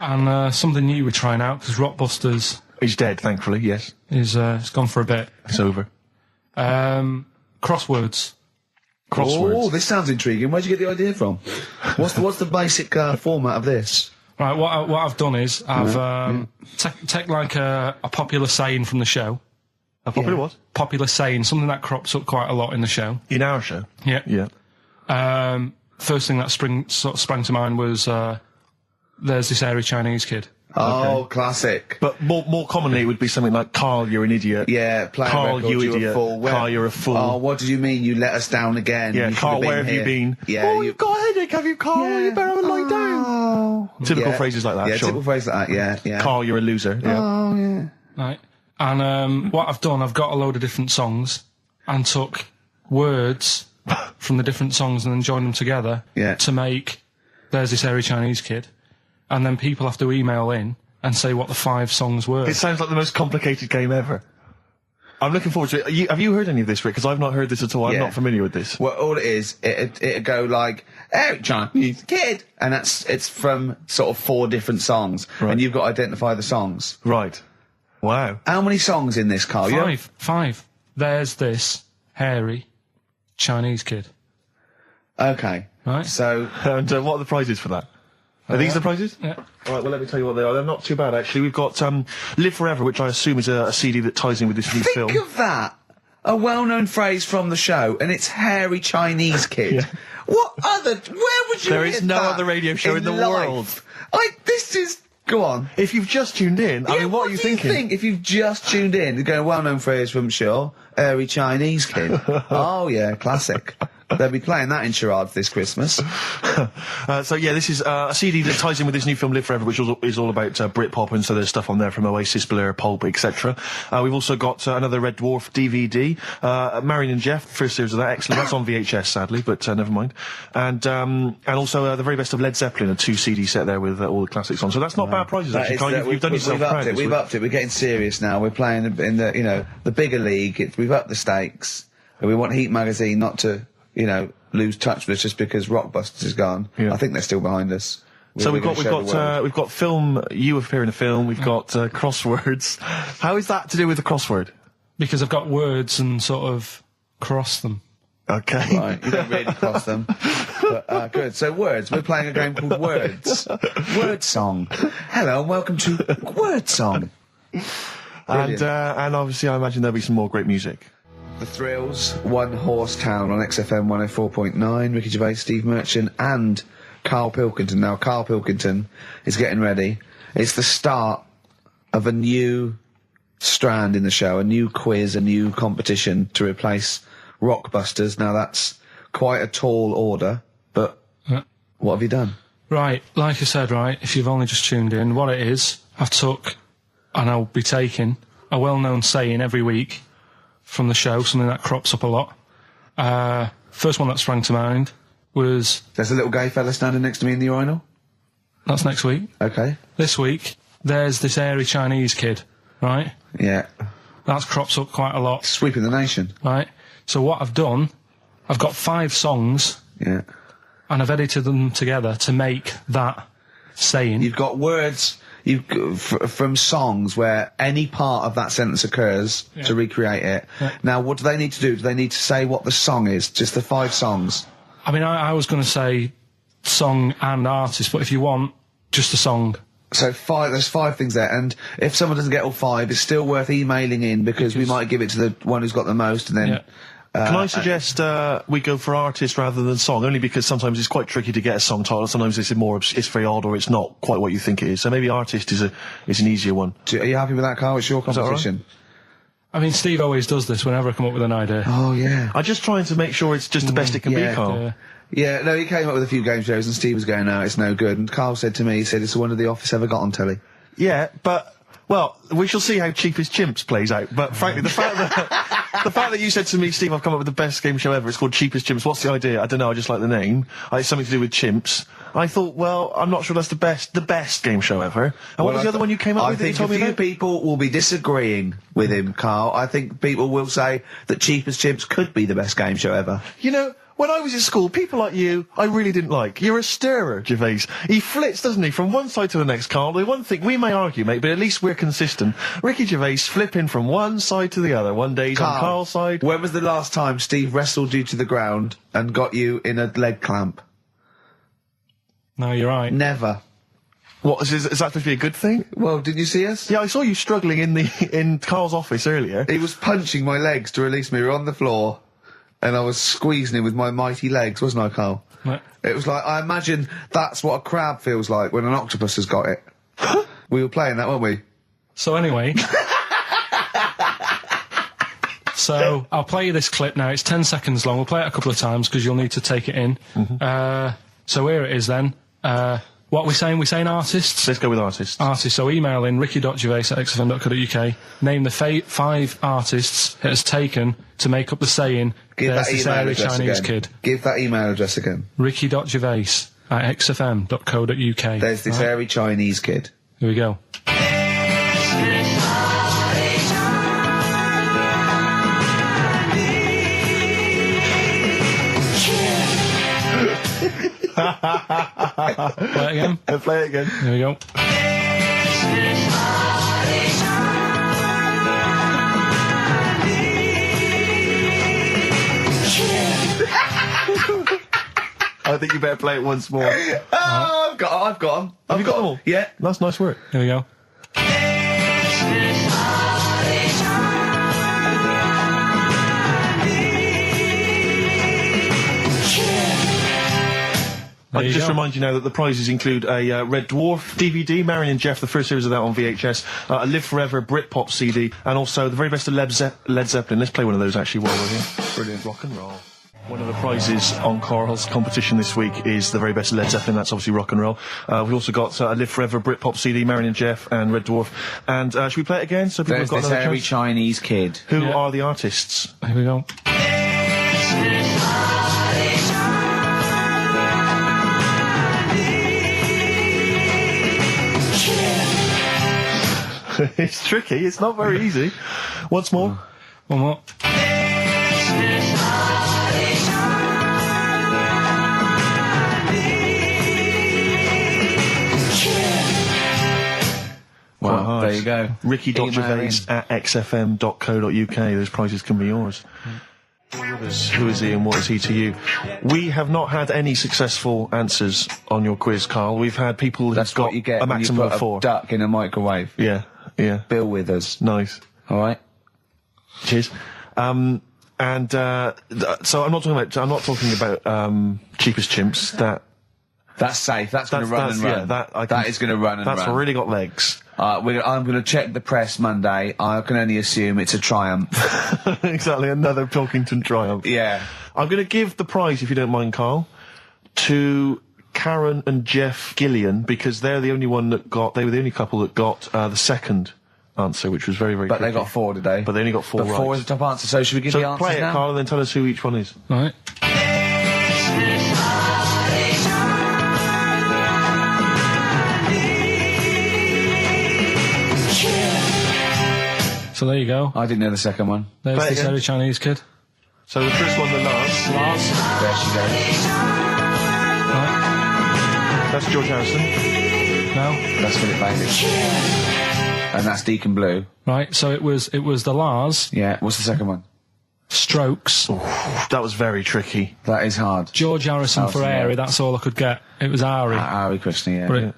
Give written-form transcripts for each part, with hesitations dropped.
And something new we're trying out, because Rockbusters... He's dead, thankfully, yes. Is it's gone for a bit. It's over. Crosswords. Oh, this sounds intriguing. Where'd you get the idea from? What's the basic format of this? Right, what I've done is I've take like a popular saying from the show. A popular what? Popular saying, something that crops up quite a lot in the show. In our show? Yeah. Yeah. First thing that sprang to mind was there's this hairy Chinese kid. Oh, classic. But more commonly, it would be something like, Carl, you're an idiot. Yeah, Carl, you idiot. Carl, you're a fool. Oh, what did you mean? You let us down again. Yeah, Carl, where have you been? Yeah, oh, you've got a headache, have you, Carl? Yeah. You better lie down. Typical phrases like that, Yeah, sure. typical phrases like that, yeah. Carl, you're a loser. Yeah. Oh, yeah. Right. And what I've done, I've got a load of different songs and took words from the different songs and then joined them together to make There's This Hairy Chinese Kid. And then people have to email in and say what the 5 songs were. It sounds like the most complicated game ever. I'm looking forward to it. Have you heard any of this, Rick? Because I've not heard this at all. I'm not familiar with this. Well, all it is, it'd go like, "Hey, Chinese kid," and it's from sort of 4 different songs, and you've got to identify the songs. Right. Wow. How many songs in this, Carl? 5. There's this hairy Chinese kid. Okay. Right. So, And what are the prizes for that? Are these the prizes? Yeah. All right, well, let me tell you what they are. They're not too bad, actually. We've got Live Forever, which I assume is a CD that ties in with this new film. think of that. A well-known phrase from the show, and it's hairy Chinese kid. Yeah. What other? Where would you? There hear is no that other radio show in the life? world. This is. Go on. If you've just tuned in, I mean, what are you do thinking? Think if you've just tuned in? You're going well-known phrase from Shaw, hairy Chinese kid. Oh yeah, classic. They'll be playing that in charades this Christmas. So yeah, this is a CD that ties in with this new film Live Forever, which is all about Britpop, and so there's stuff on there from Oasis, Blur, Pulp, etc. We've also got another Red Dwarf DVD, Marion and Jeff, first series of that, excellent. That's on VHS, sadly, but never mind. And also the very best of Led Zeppelin, a 2 CD set there with all the classics on. So that's not bad prizes, actually. Carl, you've done yourself proud. We've upped it. We're getting serious now. We're playing in the bigger league. We've upped the stakes. And we want Heat Magazine not to lose touch with us just because Rockbusters is gone. Yeah. I think they're still behind us. So we've got film. You appear in a film. We've got crosswords. How is that to do with the crossword? Because I've got words and sort of cross them. Okay. Right, you don't really cross them. But, good. So words. We're playing a game called Words. Word Song. Hello and welcome to Word Song. And obviously I imagine there'll be some more great music. The Thrills, One Horse Town on XFM 104.9, Ricky Gervais, Steve Merchant and Karl Pilkington. Now, Karl Pilkington is getting ready. It's the start of a new strand in the show, a new quiz, a new competition to replace Rockbusters. Now, that's quite a tall order, but what have you done? Right, like I said, if you've only just tuned in, what it is, I've took, and I'll be taking, a well-known saying every week from the show, something that crops up a lot. First one that sprang to mind was... There's a little gay fella standing next to me in the urinal? That's next week. Okay. This week, there's this hairy Chinese kid, right? Yeah. That crops up quite a lot. Sweeping the nation. Right. So what I've done, I've got 5 songs. Yeah. And I've edited them together to make that saying. You've got words... from songs where any part of that sentence occurs to recreate it. Yeah. Now, what do they need to do? Do they need to say what the song is? Just the 5 songs? I mean, I was going to say song and artist, but if you want, just a song. So there's 5 things there, and if someone doesn't get all 5, it's still worth emailing in because we might give it to the one who's got the most, and then... Yeah. Can I suggest we go for artist rather than song? Only because sometimes it's quite tricky to get a song title. Sometimes it's very odd, or it's not quite what you think it is. So maybe artist is an easier one. Are you happy with that, Carl? It's your competition. I mean, Steve always does this whenever I come up with an idea. Oh yeah. I'm just trying to make sure it's just the best it can be, Carl. Yeah, no, he came up with a few game shows, and Steve was going, "No, it's no good." And Carl said to me, he said, "It's the one of The Office ever got on telly." Yeah, but. Well, we shall see how Cheapest Chimps plays out, but frankly, the fact that you said to me, Steve, I've come up with the best game show ever, it's called Cheapest Chimps, what's the idea? I don't know, I just like the name. It's something to do with chimps. I thought, well, I'm not sure that's the best game show ever. And what was the other one you came up with that you told me about? I think a few people will be disagreeing with him, Carl. I think people will say that Cheapest Chimps could be the best game show ever. You know, when I was at school, people like you, I really didn't like. You're a stirrer, Gervais. He flits, doesn't he, from one side to the next, Karl. The one thing, we may argue, mate, but at least we're consistent. Ricky Gervais flipping from one side to the other. One day he's on Karl's side. When was the last time Steve wrestled you to the ground and got you in a leg clamp? No, you're right. Never. What, is that supposed to be a good thing? Well, did you see us? Yeah, I saw you struggling in Karl's office earlier. He was punching my legs to release me. We were on the floor, and I was squeezing him with my mighty legs, wasn't I, Karl? Right. It was like, I imagine that's what a crab feels like when an octopus has got it. We were playing that, weren't we? So anyway... So, I'll play you this clip now. It's 10 seconds long. We'll play it a couple of times because you'll need to take it in. So here it is then. What are we saying? We're saying artists? Let's go with artists. Artists. So email in ricky.gervais@xfm.co.uk. Name the 5 artists it has taken to make up the saying, there's this airy Chinese kid. Give that email address again. ricky.gervais@xfm.co.uk. There's this airy Chinese kid. Here we go. Play it again. Play it again. There we go. I think you better play it once more. Oh, I've got them. Have you got them all? Yeah. That's nice work. Here we go. I can just remind you now that the prizes include a Red Dwarf DVD, Marion and Jeff, the first series of that on VHS, a Live Forever Britpop CD, and also the very best of Led Zeppelin. Let's play one of those actually while we're here. Brilliant rock and roll. One of the prizes on Karl's competition this week is the very best of Led Zeppelin. That's obviously rock and roll. We've also got a Live Forever Britpop CD, Marion and Jeff, and Red Dwarf. And should we play it again? So people have got this another hairy chance? Chinese kid. Who are the artists? Here we go. It's tricky. It's not very easy. Once more. One more. Well, there you go. Ricky.gervais@xfm.co.uk. Those prizes can be yours. Who is he and what is he to you? We have not had any successful answers on your quiz, Karl. We've had people who've got you get a maximum when you put of 4. A duck in a microwave. Yeah. Bill Withers. Nice. All right. Cheers. So I'm not talking about cheapest chimps. That's safe. That's going to run and run. Yeah, that is going to run and run. That's really got legs. I'm going to check the press Monday. I can only assume it's a triumph. Exactly, another Pilkington triumph. Yeah. I'm going to give the prize, if you don't mind, Karl, to Karen and Jeff Gillian, because they're the only one that they were the only couple that got the second answer, which was very, very But tricky. they got 4 today. But they only got 4 right. 4 is the top answer, so should we give the answers play it, now? Karl, and then tell us who each one is. All right. So there you go. I didn't know the second one. There's this airy Chinese kid. So the first one, the Lars. There she goes. Right. That's George Harrison. No. That's Philip Bailey. And that's Deacon Blue. Right. So it was the Lars. Yeah. What's the second one? Strokes. That was very tricky. That is hard. George Harrison for airy. That's all I could get. It was Ari. Ari Krishna, yeah.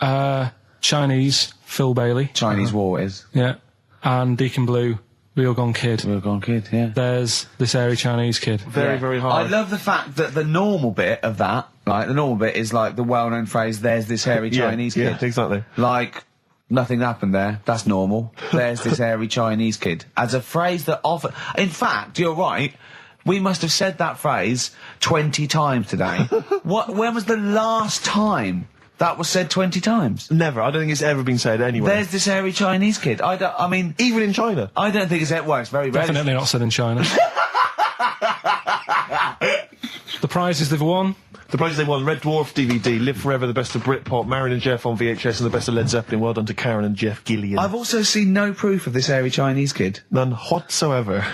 But Chinese, Phil Bailey. Chinese War is. Yeah. And Deacon Blue, Real Gone Kid. Real Gone Kid, yeah. There's this airy Chinese kid. Very, very hard. I love the fact that the normal bit of that, like, the normal bit is like the well-known phrase, there's this hairy Chinese kid. Yeah, exactly. Like, nothing happened there. That's normal. There's this hairy Chinese kid. As a phrase that often... In fact, you're right. We must have said that phrase 20 times today. When was the last time that was said 20 times? Never. I don't think it's ever been said anywhere. There's this hairy Chinese kid. I mean... Even in China. I don't think it's... Well, it's very rare. Definitely not said in China. The prizes they've won. The prizes they won: Red Dwarf DVD, Live Forever, the best of Britpop, Marion and Jeff on VHS, and the best of Led Zeppelin. Well done to Karen and Jeff Gillian. I've also seen no proof of this hairy Chinese kid. None whatsoever.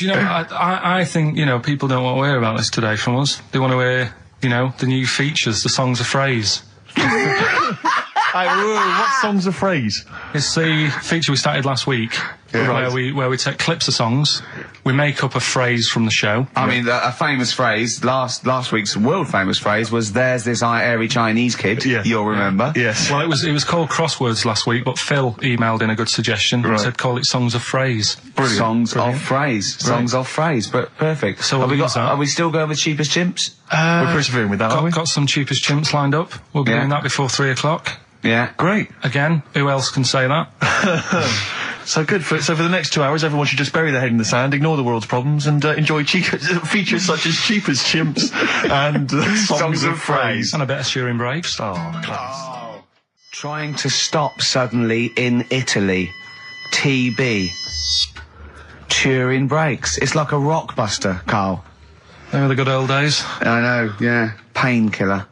Do you know, I think, people don't want to hear about this today from us. They want to hear, the new features, the songs of phrase. What songs of phrase? It's the feature we started last week, where we take clips of songs, we make up a phrase from the show. I mean, a famous phrase, last week's world famous phrase was, "There's this airy Chinese kid." Yeah. You'll remember. Yes. Well, it was called crosswords last week, but Phil emailed in a good suggestion and said call it songs of phrase. Brilliant. Songs of phrase. Songs of phrase. But perfect. So are we still going with Cheapest Chimps? We're persevering with that, aren't we? Got some Cheapest Chimps lined up. We'll be doing that before 3 o'clock. Yeah. Great. Again, who else can say that? So good. So for the next 2 hours, everyone should just bury their head in the sand, ignore the world's problems, and enjoy features such as Cheapest Chimps and songs of phrase. And a bit of Shearing Braves. Oh, class. Trying to stop suddenly in Italy. TB. Turin Brakes. It's like a rockbuster, Carl. They were the good old days. I know, yeah. Painkiller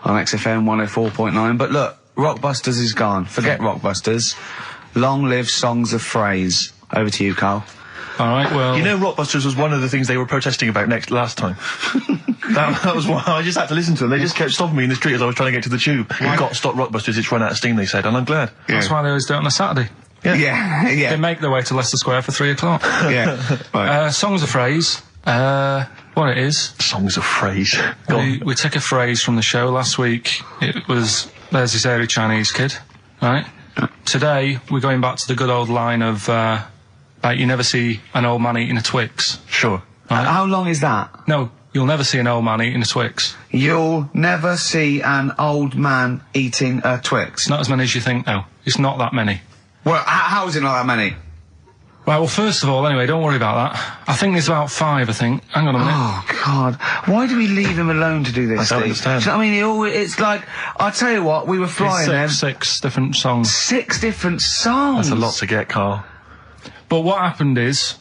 on XFM 104.9. But look, Rockbusters is gone. Forget Rockbusters. Long live songs of phrase. Over to you, Carl. All right, well... Rockbusters was one of the things they were protesting about last time. that was why I just had to listen to them. They just kept stopping me in the street as I was trying to get to the tube. You've got to stop Rockbusters, it's run out of steam, they said, and I'm glad. Yeah. That's why they always do it on a Saturday. Yeah. They make their way to Leicester Square for 3 o'clock. Yeah. Right. Songs of phrase. What it is... Songs of phrase. We take a phrase from the show. Last week, it was, "There's this airy Chinese kid," right? Today, we're going back to the good old line of, you never see an old man eating a Twix. Sure. Right? How long is that? No, you'll never see an old man eating a Twix. You'll never see an old man eating a Twix. Not as many as you think, though. It's not that many. Well, how is it not that many? Right, well, first of all, anyway, don't worry about that. I think there's about 5, I think. Hang on a minute. Oh, God. Why do we leave him alone to do this, I don't understand. Do you know what I mean? It's like, I'll tell you what, we were flying there. 6 different songs. 6 different songs? That's a lot to get, Carl. But what happened is,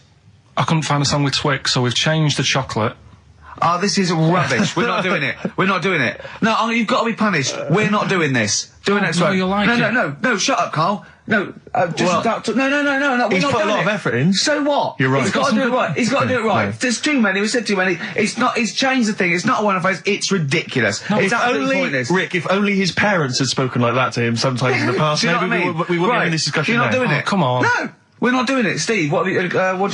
I couldn't find a song with Twix, so we've changed the chocolate. Oh, this is rubbish. We're not doing it. We're not doing it. No, you've got to be punished. We're not doing this. Do it next time. You'll like it. No, shut up, Carl. No, just no. He's put a lot of effort in. So what? You're right. He's got to do it right. He's got to do it right. No. There's too many. We said too many. It's not. He's changed the thing. It's not a one-off phrase. It's ridiculous. No, it's absolutely pointless. Rick, if only his parents had spoken like that to him sometimes in the past, maybe we wouldn't be having this discussion You're now. not doing it. Come on. No. We're not doing it, Steve. What do you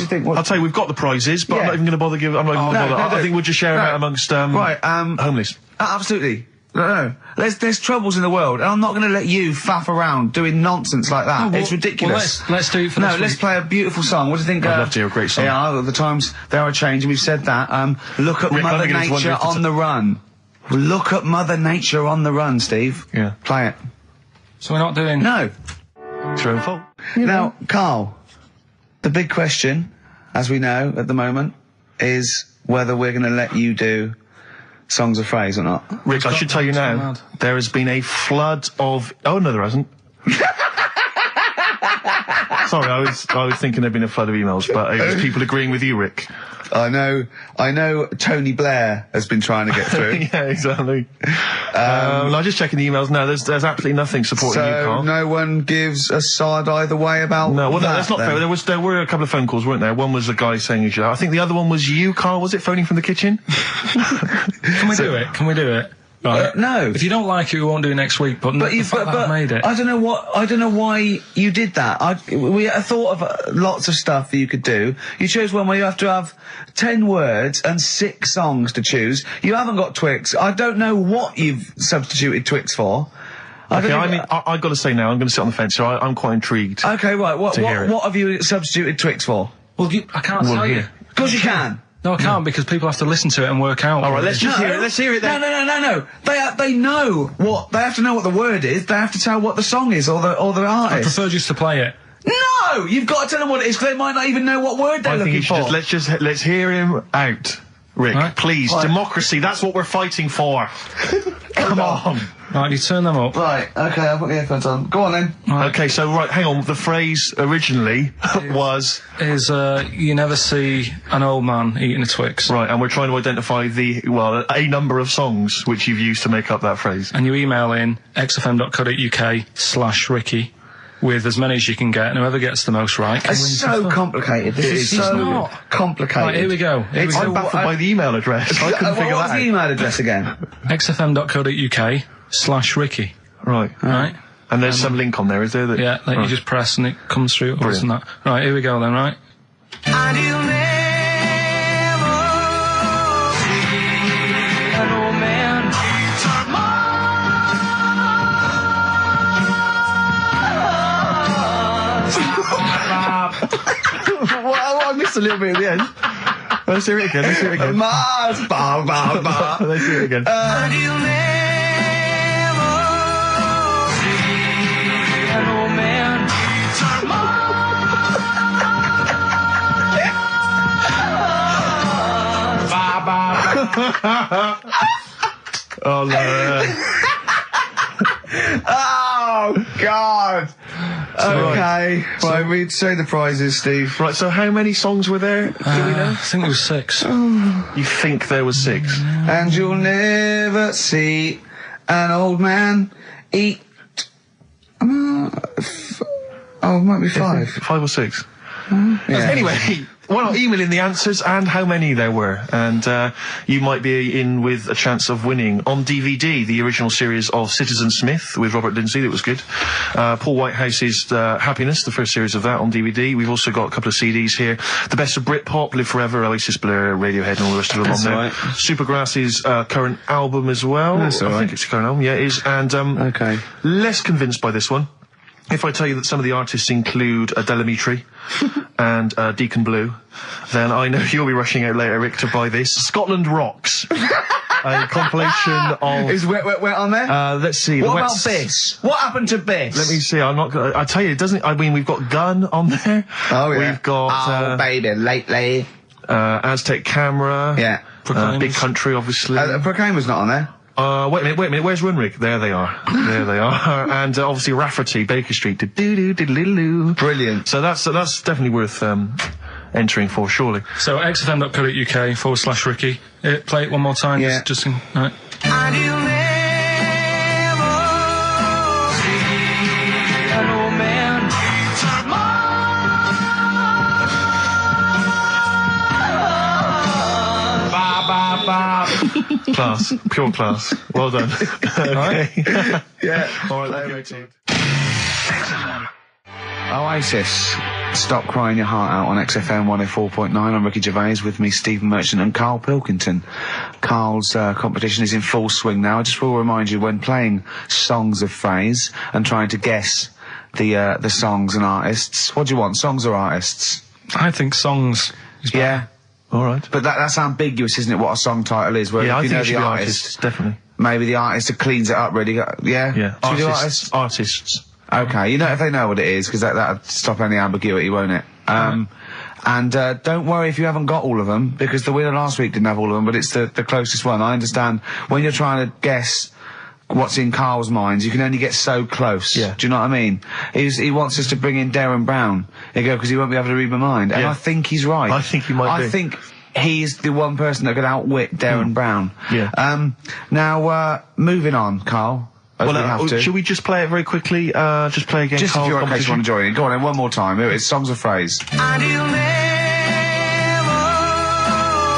think? I'll tell you, we've got the prizes, but I'm not even going to bother giving. I'm not even going to bother. I think we'll just share them out amongst homeless. Absolutely. No. There's troubles in the world, and I'm not going to let you faff around doing nonsense like that. It's ridiculous. Well, let's do it for this week. Let's play a beautiful song. What do you think? I'd love to hear a great song. Yeah, the times they are changing. We've said that. Look at Mother Nature on the run. Look at Mother Nature on the run, Steve. Yeah. Play it. So we're not doing... No. It's your own fault. Now, Carl, the big question, as we know at the moment, is whether we're going to let you do songs of phrase or not. Rick, I should tell you now, there has been a flood of... Oh, no, there hasn't. Sorry, I was thinking there'd been a flood of emails, but it was people agreeing with you, Rick. I know Tony Blair has been trying to get through. Yeah, exactly. I'm just checking the emails now. There's absolutely nothing supporting you, Carl. No one gives a side either way about that's not fair. There were a couple of phone calls, weren't there? One was a guy saying you should... I think the other one was you, Carl, was it, phoning from the kitchen? Can we do it? Right. No. If you don't like it, we won't do it next week. But I made it. I don't know why you did that. We thought of lots of stuff that you could do. You chose one where you have to have 10 words and 6 songs to choose. You haven't got Twix. I don't know what you've substituted Twix for. Okay, I've got to say now, I'm going to sit on the fence, so I'm quite intrigued. Okay, right. What have you substituted Twix for? Well, I can't tell you. Of course you can. No, I can't because people have to listen to it and work out. All right, let's just hear it. Let's hear it then. No. They know what they have to know what the word is. They have to tell what the song is or the artist. I prefer just to play it. No, you've got to tell them what it is because they might not even know what word they're looking for. Let's hear him out, Rick. Right. Please, democracy. That's what we're fighting for. Come on. Right, you turn them up. Right, okay, I'll put the earphones on. Go on then. Right. Okay, so hang on. The phrase originally is you never see an old man eating a Twix. Right, and we're trying to identify a number of songs which you've used to make up that phrase. And you email in xfm.co.uk/Ricky with as many as you can get, and whoever gets the most right can win. It's so complicated. This is so complicated. Right, here we go. I'm baffled by the email address. I couldn't figure that out. What's the email address again? xfm.co.uk/Ricky. Right. And there's some link on there, is there? Yeah, that you just press and it comes through. Brilliant. That. Right, here we go then, right? And you'll never see an old man turn I missed a little bit at the end. Let's hear it again. Mars, ba ba ba. Let's hear it again. And you'll never see an old man turn ba ba ba. Oh, Laura. Oh, God. Okay. Right, we'd say the prizes, Steve. Right, so how many songs were there? Do we know? I think there was 6. You think there was 6? And you'll never see an old man eat. It might be 5. 5 or 6. Yeah. Anyway, well, email in the answers and how many there were, and you might be in with a chance of winning on DVD the original series of Citizen Smith with Robert Lindsay. That was good. Paul Whitehouse's Happiness, the first series of that on DVD. We've also got a couple of CDs here. The Best of Britpop, Live Forever, Oasis, Blur, Radiohead, and all the rest of them on there. Right. Supergrass's current album as well. That's all right. I think it's a current album. Yeah, it is. And okay. Less convinced by this one. If I tell you that some of the artists include Delamitri and Deacon Blue, then I know you'll be rushing out later, Rick, to buy this. Scotland Rocks. A compilation of... Is Wet on there? Let's see. What about Biss? What happened to Biss? Let me see. I'm not gonna... I tell you, it doesn't... I mean, we've got Gun on there. Oh, yeah. We've got... baby, lately. Aztec Camera. Yeah. Big Country, obviously. Proclaimer's not on there. Wait a minute, where's Runrig? There they are. And obviously Rafferty, Baker Street. Brilliant. So that's definitely worth entering for, surely. So xfm.co.uk/Ricky. Play it one more time. Yeah. Just right. And you'll never see an old man turn ba ba ba. Class. Pure class. Well done. Okay. Yeah. All right, Oasis. Stop Crying Your Heart Out on XFM 104.9. I'm Ricky Gervais, with me Stephen Merchant and Karl Pilkington. Karl's competition is in full swing now. I just will remind you, when playing Songs of Phrase and trying to guess the songs and artists, what do you want, songs or artists? I think songs is better. Yeah. All right. But that's ambiguous, isn't it, what a song title is? Where Yeah, if I you think know it should the be artist, artists, definitely. maybe the artist that cleans it up really. Yeah? Yeah. Should we do artists? Artists. Okay, you know if they know what it is, because that'll stop any ambiguity, won't it? And don't worry if you haven't got all of them, because the winner last week didn't have all of them, but it's the closest one. I understand when you're trying to guess what's in Karl's mind, you can only get so close. Yeah. Do you know what I mean? He wants us to bring in Darren Brown. Because he won't be able to read my mind. And Yeah. I think he's right. I think he might be. I think he's the one person that could outwit Darren Brown. Yeah. Now, moving on, Karl. As we have to. Should we just play it very quickly? Just play again. Just if you're in case you want to join in. Go on then, one more time. Here it is, Songs of Phrase. And you'll never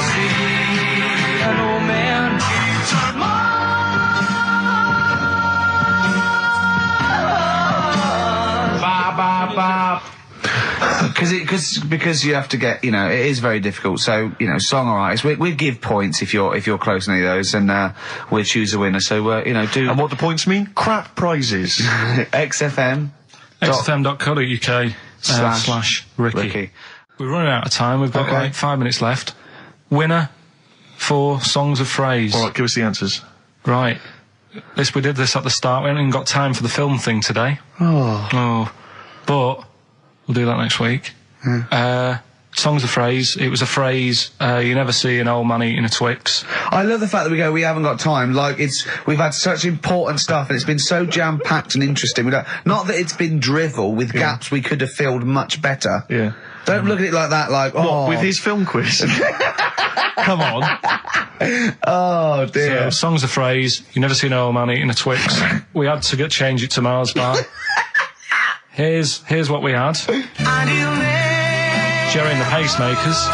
see an old man turn ba ba ba. Because you have to get, it is very difficult. So, song or artist, we give points if you're close to any of those, and we'll choose a winner. So, do. And what the points mean? Crap prizes. XFM. xfm.co.uk/Ricky. We're running out of time. We've got like 5 minutes left. Winner for Songs of Phrase. All right, give us the answers. Right. We did this at the start. We haven't even got time for the film thing today. Oh. But we'll do that next week. Songs of Phrase. It was a phrase you never see an old man eating a Twix. I love the fact that we haven't got time. Like, we've had such important stuff, and it's been so jam-packed and interesting. Not that it's been drivel with gaps we could have filled much better. Yeah. Don't look at it like that, like, What, with his film quiz? Come on. Oh, dear. So, Songs of Phrase. You never see an old man eating a Twix. We had to change it to Mars Bar. Here's what we had. Jerry and the Pacemakers.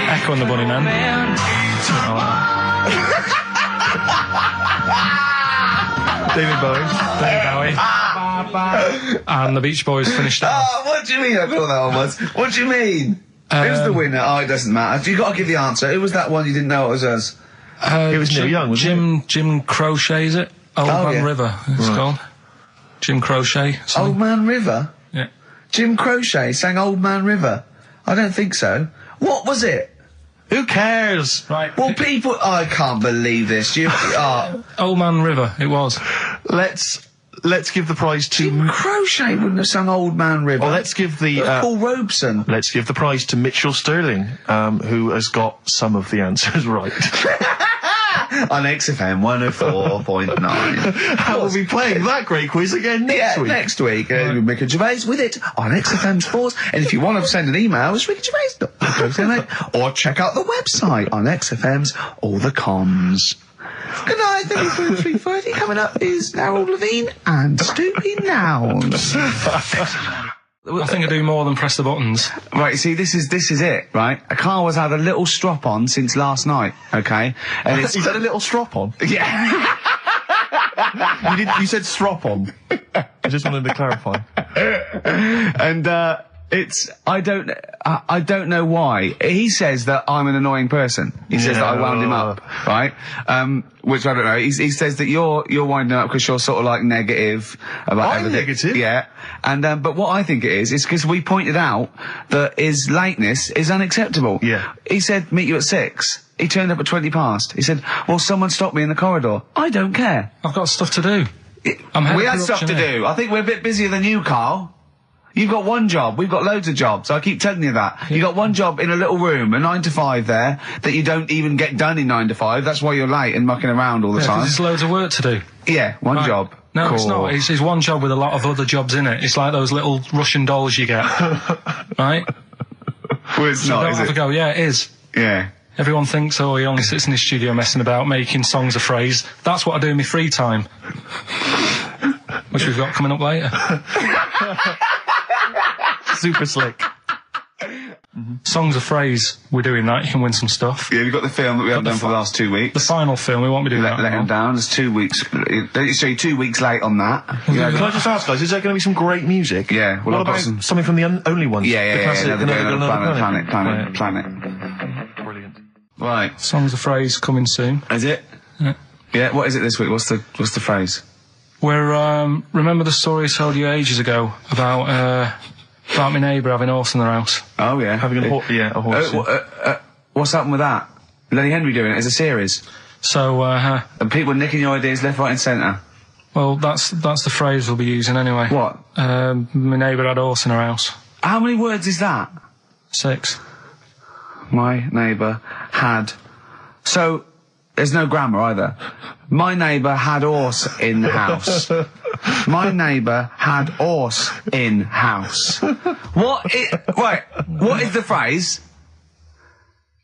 Echo and the Bunnymen. David Bowie. And the Beach Boys finished off. Oh, what do you mean I thought that one was? What do you mean? Who's the winner? Oh, it doesn't matter. You've got to give the answer. Who was that one you didn't know it was us? It was Neil Young, wasn't it? Jim Crochet, is it? Old Man River, it's called. Jim Crochet. Old Man River? Yeah. Jim Crochet sang Old Man River? I don't think so. What was it? Who cares? Right. Well, people... I can't believe this. Old Man River, it was. Let's give the prize to... Jim Crochet wouldn't have sung Old Man River. Well, let's give the... Paul Robeson. Let's give the prize to Mitchell Sterling, who has got some of the answers right. On XFM 104.9. How will we be playing that great quiz again next week? Next week. Ricky Gervais with it on XFM Sports. And if you want to send an email, it's rickygervais.com. Or check out the website on XFM's All the Comms. Good night, 3:30. Coming up is Harold Levine and Stoopy Nouns. I think I do more than press the buttons. Right, see, this is it, right? Carl has had a little strop on since last night, okay? And He's had a little strop on? Yeah. You said strop on. I just wanted to clarify. And, I don't know why. He says that I'm an annoying person. He says that I wound him up, right? Which I don't know. He says that you're winding up because you're sort of like negative about everything. I'm negative? Yeah. And, but what I think it is because we pointed out that his lateness is unacceptable. Yeah. He said, meet you at 6. He turned up at 20 past. He said, well, someone stopped me in the corridor. I don't care. I've got stuff to do. We had stuff to do. I think we're a bit busier than you, Carl. You've got one job. We've got loads of jobs. I keep telling you that. Yeah. You got one job in a little room, a 9 to 5 there, that you don't even get done in 9 to 5. That's why you're late and mucking around all the time. There's loads of work to do. Yeah, one job. No, cool. It's not. It's one job with a lot of other jobs in it. It's like those little Russian dolls you get. Right? Well, it's so not, don't is have it? to go, yeah, it is. Yeah. Everyone thinks, oh, he only sits in his studio messing about, making songs of phrase. That's what I do in my free time. Which we've got coming up later. Super slick. Songs of phrase, we're doing that. You can win some stuff. Yeah, we've got the film that we haven't done for the last 2 weeks. The final film, we won't be doing that. Let him down. It's 2 weeks. So you're 2 weeks late on that. Yeah, can I just ask, guys, is there going to be some great music? Yeah. Well, what about something from the only ones? Yeah. Another Planet. Brilliant. Right. Songs of phrase coming soon. Is it? Yeah. What is it this week? What's the phrase? We're remember the story I told you ages ago about my neighbour having a horse in their house. Oh yeah, having a horse. What's happened with that? Lenny Henry doing it as a series. So and people nicking your ideas left, right, and centre. Well, that's the phrase we'll be using anyway. What? My neighbour had a horse in her house. How many words is that? 6. My neighbour had. So there's no grammar either. My neighbour had horse in the house. My neighbour had horse in house. What is the phrase?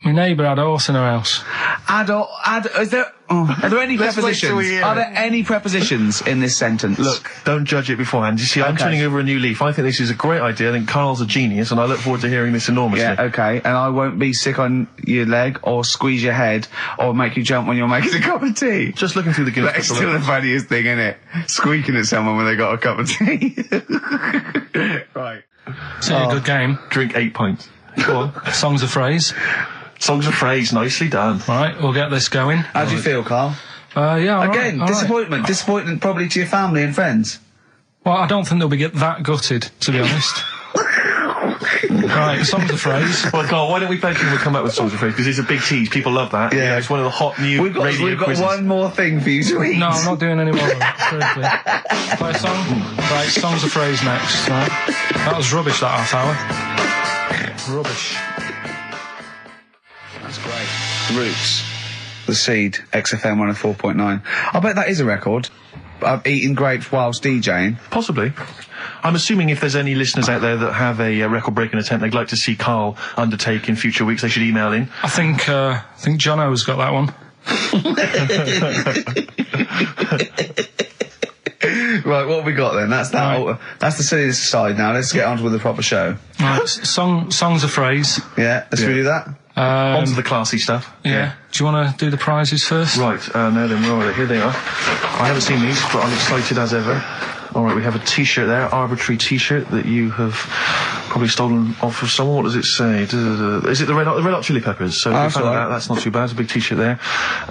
My neighbour had a horse in her house. Are there any prepositions? Are there any prepositions in this sentence? Look, don't judge it beforehand. You see, I'm turning over a new leaf. I think this is a great idea. I think Carl's a genius, and I look forward to hearing this enormously. Yeah, okay. And I won't be sick on your leg, or squeeze your head, or make you jump when you're making a cup of tea. Just looking through the Guinness. That's still the funniest thing, isn't it? Squeaking at someone when they got a cup of tea. Right. It's a good game. Drink 8 pints. Go on. Songs of phrase. Songs of phrase, nicely done. Right, we'll get this going. How do you feel, Carl? Yeah, Again, right, disappointment. Right. Disappointment probably to your family and friends. Well, I don't think they'll be that gutted, to be honest. Right, songs of phrase. Well, Carl, why don't we thank you for coming up with songs of phrase? Because it's a big tease. People love that. Yeah. It's one of the hot new We've got quizzes. one more thing for you to eat. No, I'm not doing any more of that. Seriously. Play a song? Right, songs of phrase next. Right. That was rubbish, that half hour. Rubbish. That's great. Roots. The Seed, XFM 104.9. I bet that is a record. Eating grapes whilst DJing. Possibly. I'm assuming if there's any listeners out there that have a record-breaking attempt they'd like to see Carl undertake in future weeks, they should email in. I think Jono's got that one. Right, what have we got then? That's that. Right. That's the silliness aside now. Let's get on with the proper show. Right, songs a phrase. Yeah, let's redo that. On to the classy stuff. Yeah. Do you want to do the prizes first? Right, no then, where are they? Here they are. I haven't seen these, but I'm excited as ever. Alright, we have a t-shirt there, arbitrary t-shirt that you have probably stolen off of someone. What does it say? Is it the Red Hot Chili Peppers? So if you found that, that's not too bad. It's a big t-shirt there.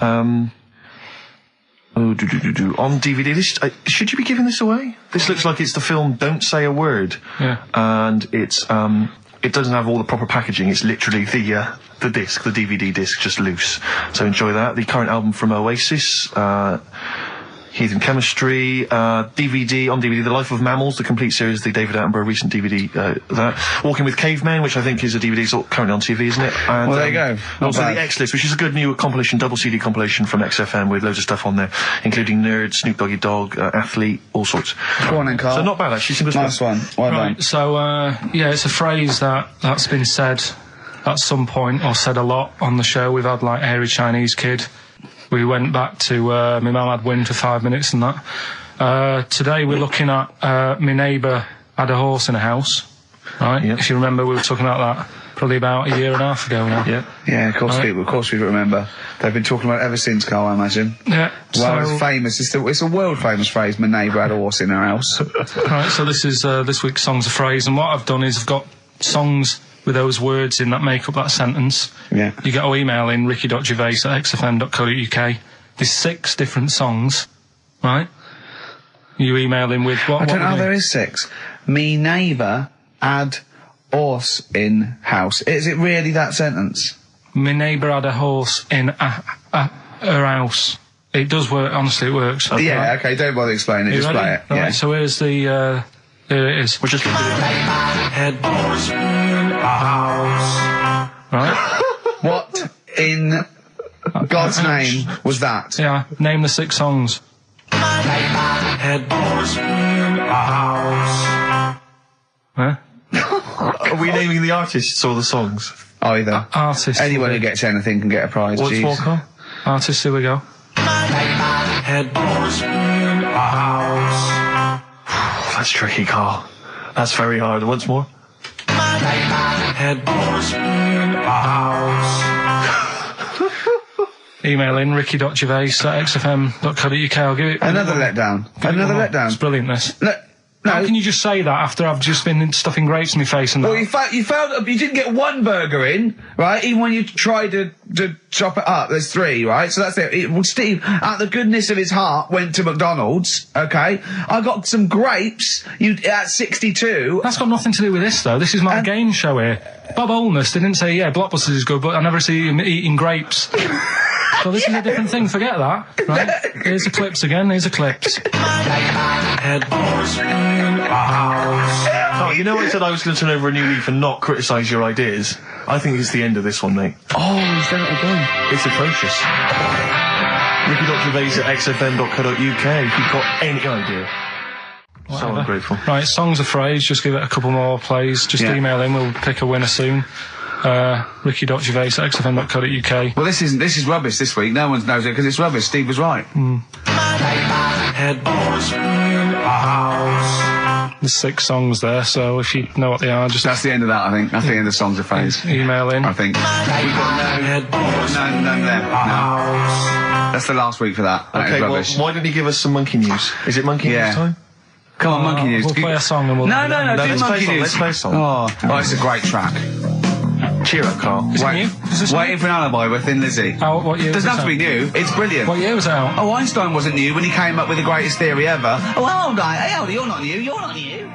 On DVD, this, should you be giving this away? This looks like it's the film Don't Say a Word. Yeah. And it's, it doesn't have all the proper packaging. It's literally the disc, the DVD disc, just loose. So enjoy that. The current album from Oasis, Heathen Chemistry, DVD, on DVD, The Life of Mammals, the complete series, the David Attenborough recent DVD, that. Walking with Cavemen, which I think is a DVD, sort of currently on TV, isn't it? And, well, there you go. Also the X-List, which is a good new compilation, double CD compilation from XFM with loads of stuff on there, including Nerd, Snoop Doggy Dogg, Athlete, all sorts. Go on then, Carl. So not bad, actually. Nice one. Well done. So, yeah, it's a phrase that's been said at some point, or said a lot on the show. We've had, like, Hairy Chinese Kid. We went back to my mum had wind for 5 minutes and that. Today we're looking at my neighbour had a horse in a house, right? Yep. If you remember, we were talking about that probably about a year and a half ago now. Yeah, of course, right. Of course we remember. They've been talking about it ever since, Carl, I imagine. Yeah. Well, it's famous. It's a world famous phrase. My neighbour had a horse in her house. Right. So this is this week's songs of phrase, and what I've done is I've got songs with those words in that make up that sentence. Yeah. You get to email in ricky.gervais@xfm.co.uk. There's 6 different songs, right? You email in with what? I don't know, there is 6. Me neighbour had horse in house. Is it really that sentence? My neighbour had a horse in her house. It does work, honestly, it works. Okay. Yeah, okay, don't bother explaining it, just play it. Right, yeah. so here's the, here it is. We're just going to do it. Head horse in a house. Right? What in God's name was that? Yeah, name the 6 songs. Head horse in a house. Huh? Are we naming the artists or the songs? Either. Artists. Anyone who gets anything can get a prize. What's more, Carl? Artists, here we go. Head horse in a house. That's tricky, Carl. That's very hard. Once more. Head horse in a house. Email in ricky.gervais@xfm.co.uk. I'll give it another letdown. Another letdown. It's brilliant, this. No. How can you just say that after I've just been stuffing grapes in my face and that? Well, you failed. You didn't get one burger in, right? Even when you tried to chop it up, there's 3, right? So that's it. Well, Steve, out of the goodness of his heart, went to McDonald's. Okay, I got some grapes. At 62. That's got nothing to do with this, though. This is my game show here. Bob Holness didn't say, yeah, Blockbusters is good, but I never see him eating grapes. So this is a different thing. Forget that. Right? Here's the clips again. Here's the clips. Head horse in a house. Oh, you know I said I was going to turn over a new leaf and not criticise your ideas? I think it's the end of this one, mate. Oh, he's done it again. It's atrocious. ricky.gervais@xfm.co.uk if you've got any idea. Whatever. So ungrateful. Right, songs of phrase. Just give it a couple more plays. Just email in. We'll pick a winner soon. ricky.gervais@xfm.co.uk. Well, this is rubbish this week. No one knows it because it's rubbish. Steve was right. Head horse in a house. There's 6 songs there, so if you know what they are, just... That's the end of that, I think. That's the end of songs of phrase. Email in. I think. We've got none there. No. That's the last week for that. Okay, well, why don't you give us some monkey news? Is it monkey news time? Come on, monkey news. We'll play a song and we'll... No, do monkey news. Let's play a song. Oh, it's a great track. Cheer up, Carl. Is it new? Is this Waiting for an Alibi with Thin Lizzy. What year? Doesn't have to be new. It's brilliant. What year was it out? Oh, Einstein wasn't new when he came up with the greatest theory ever. Oh, hold on. Hey, hold on. You're not new. You're not new.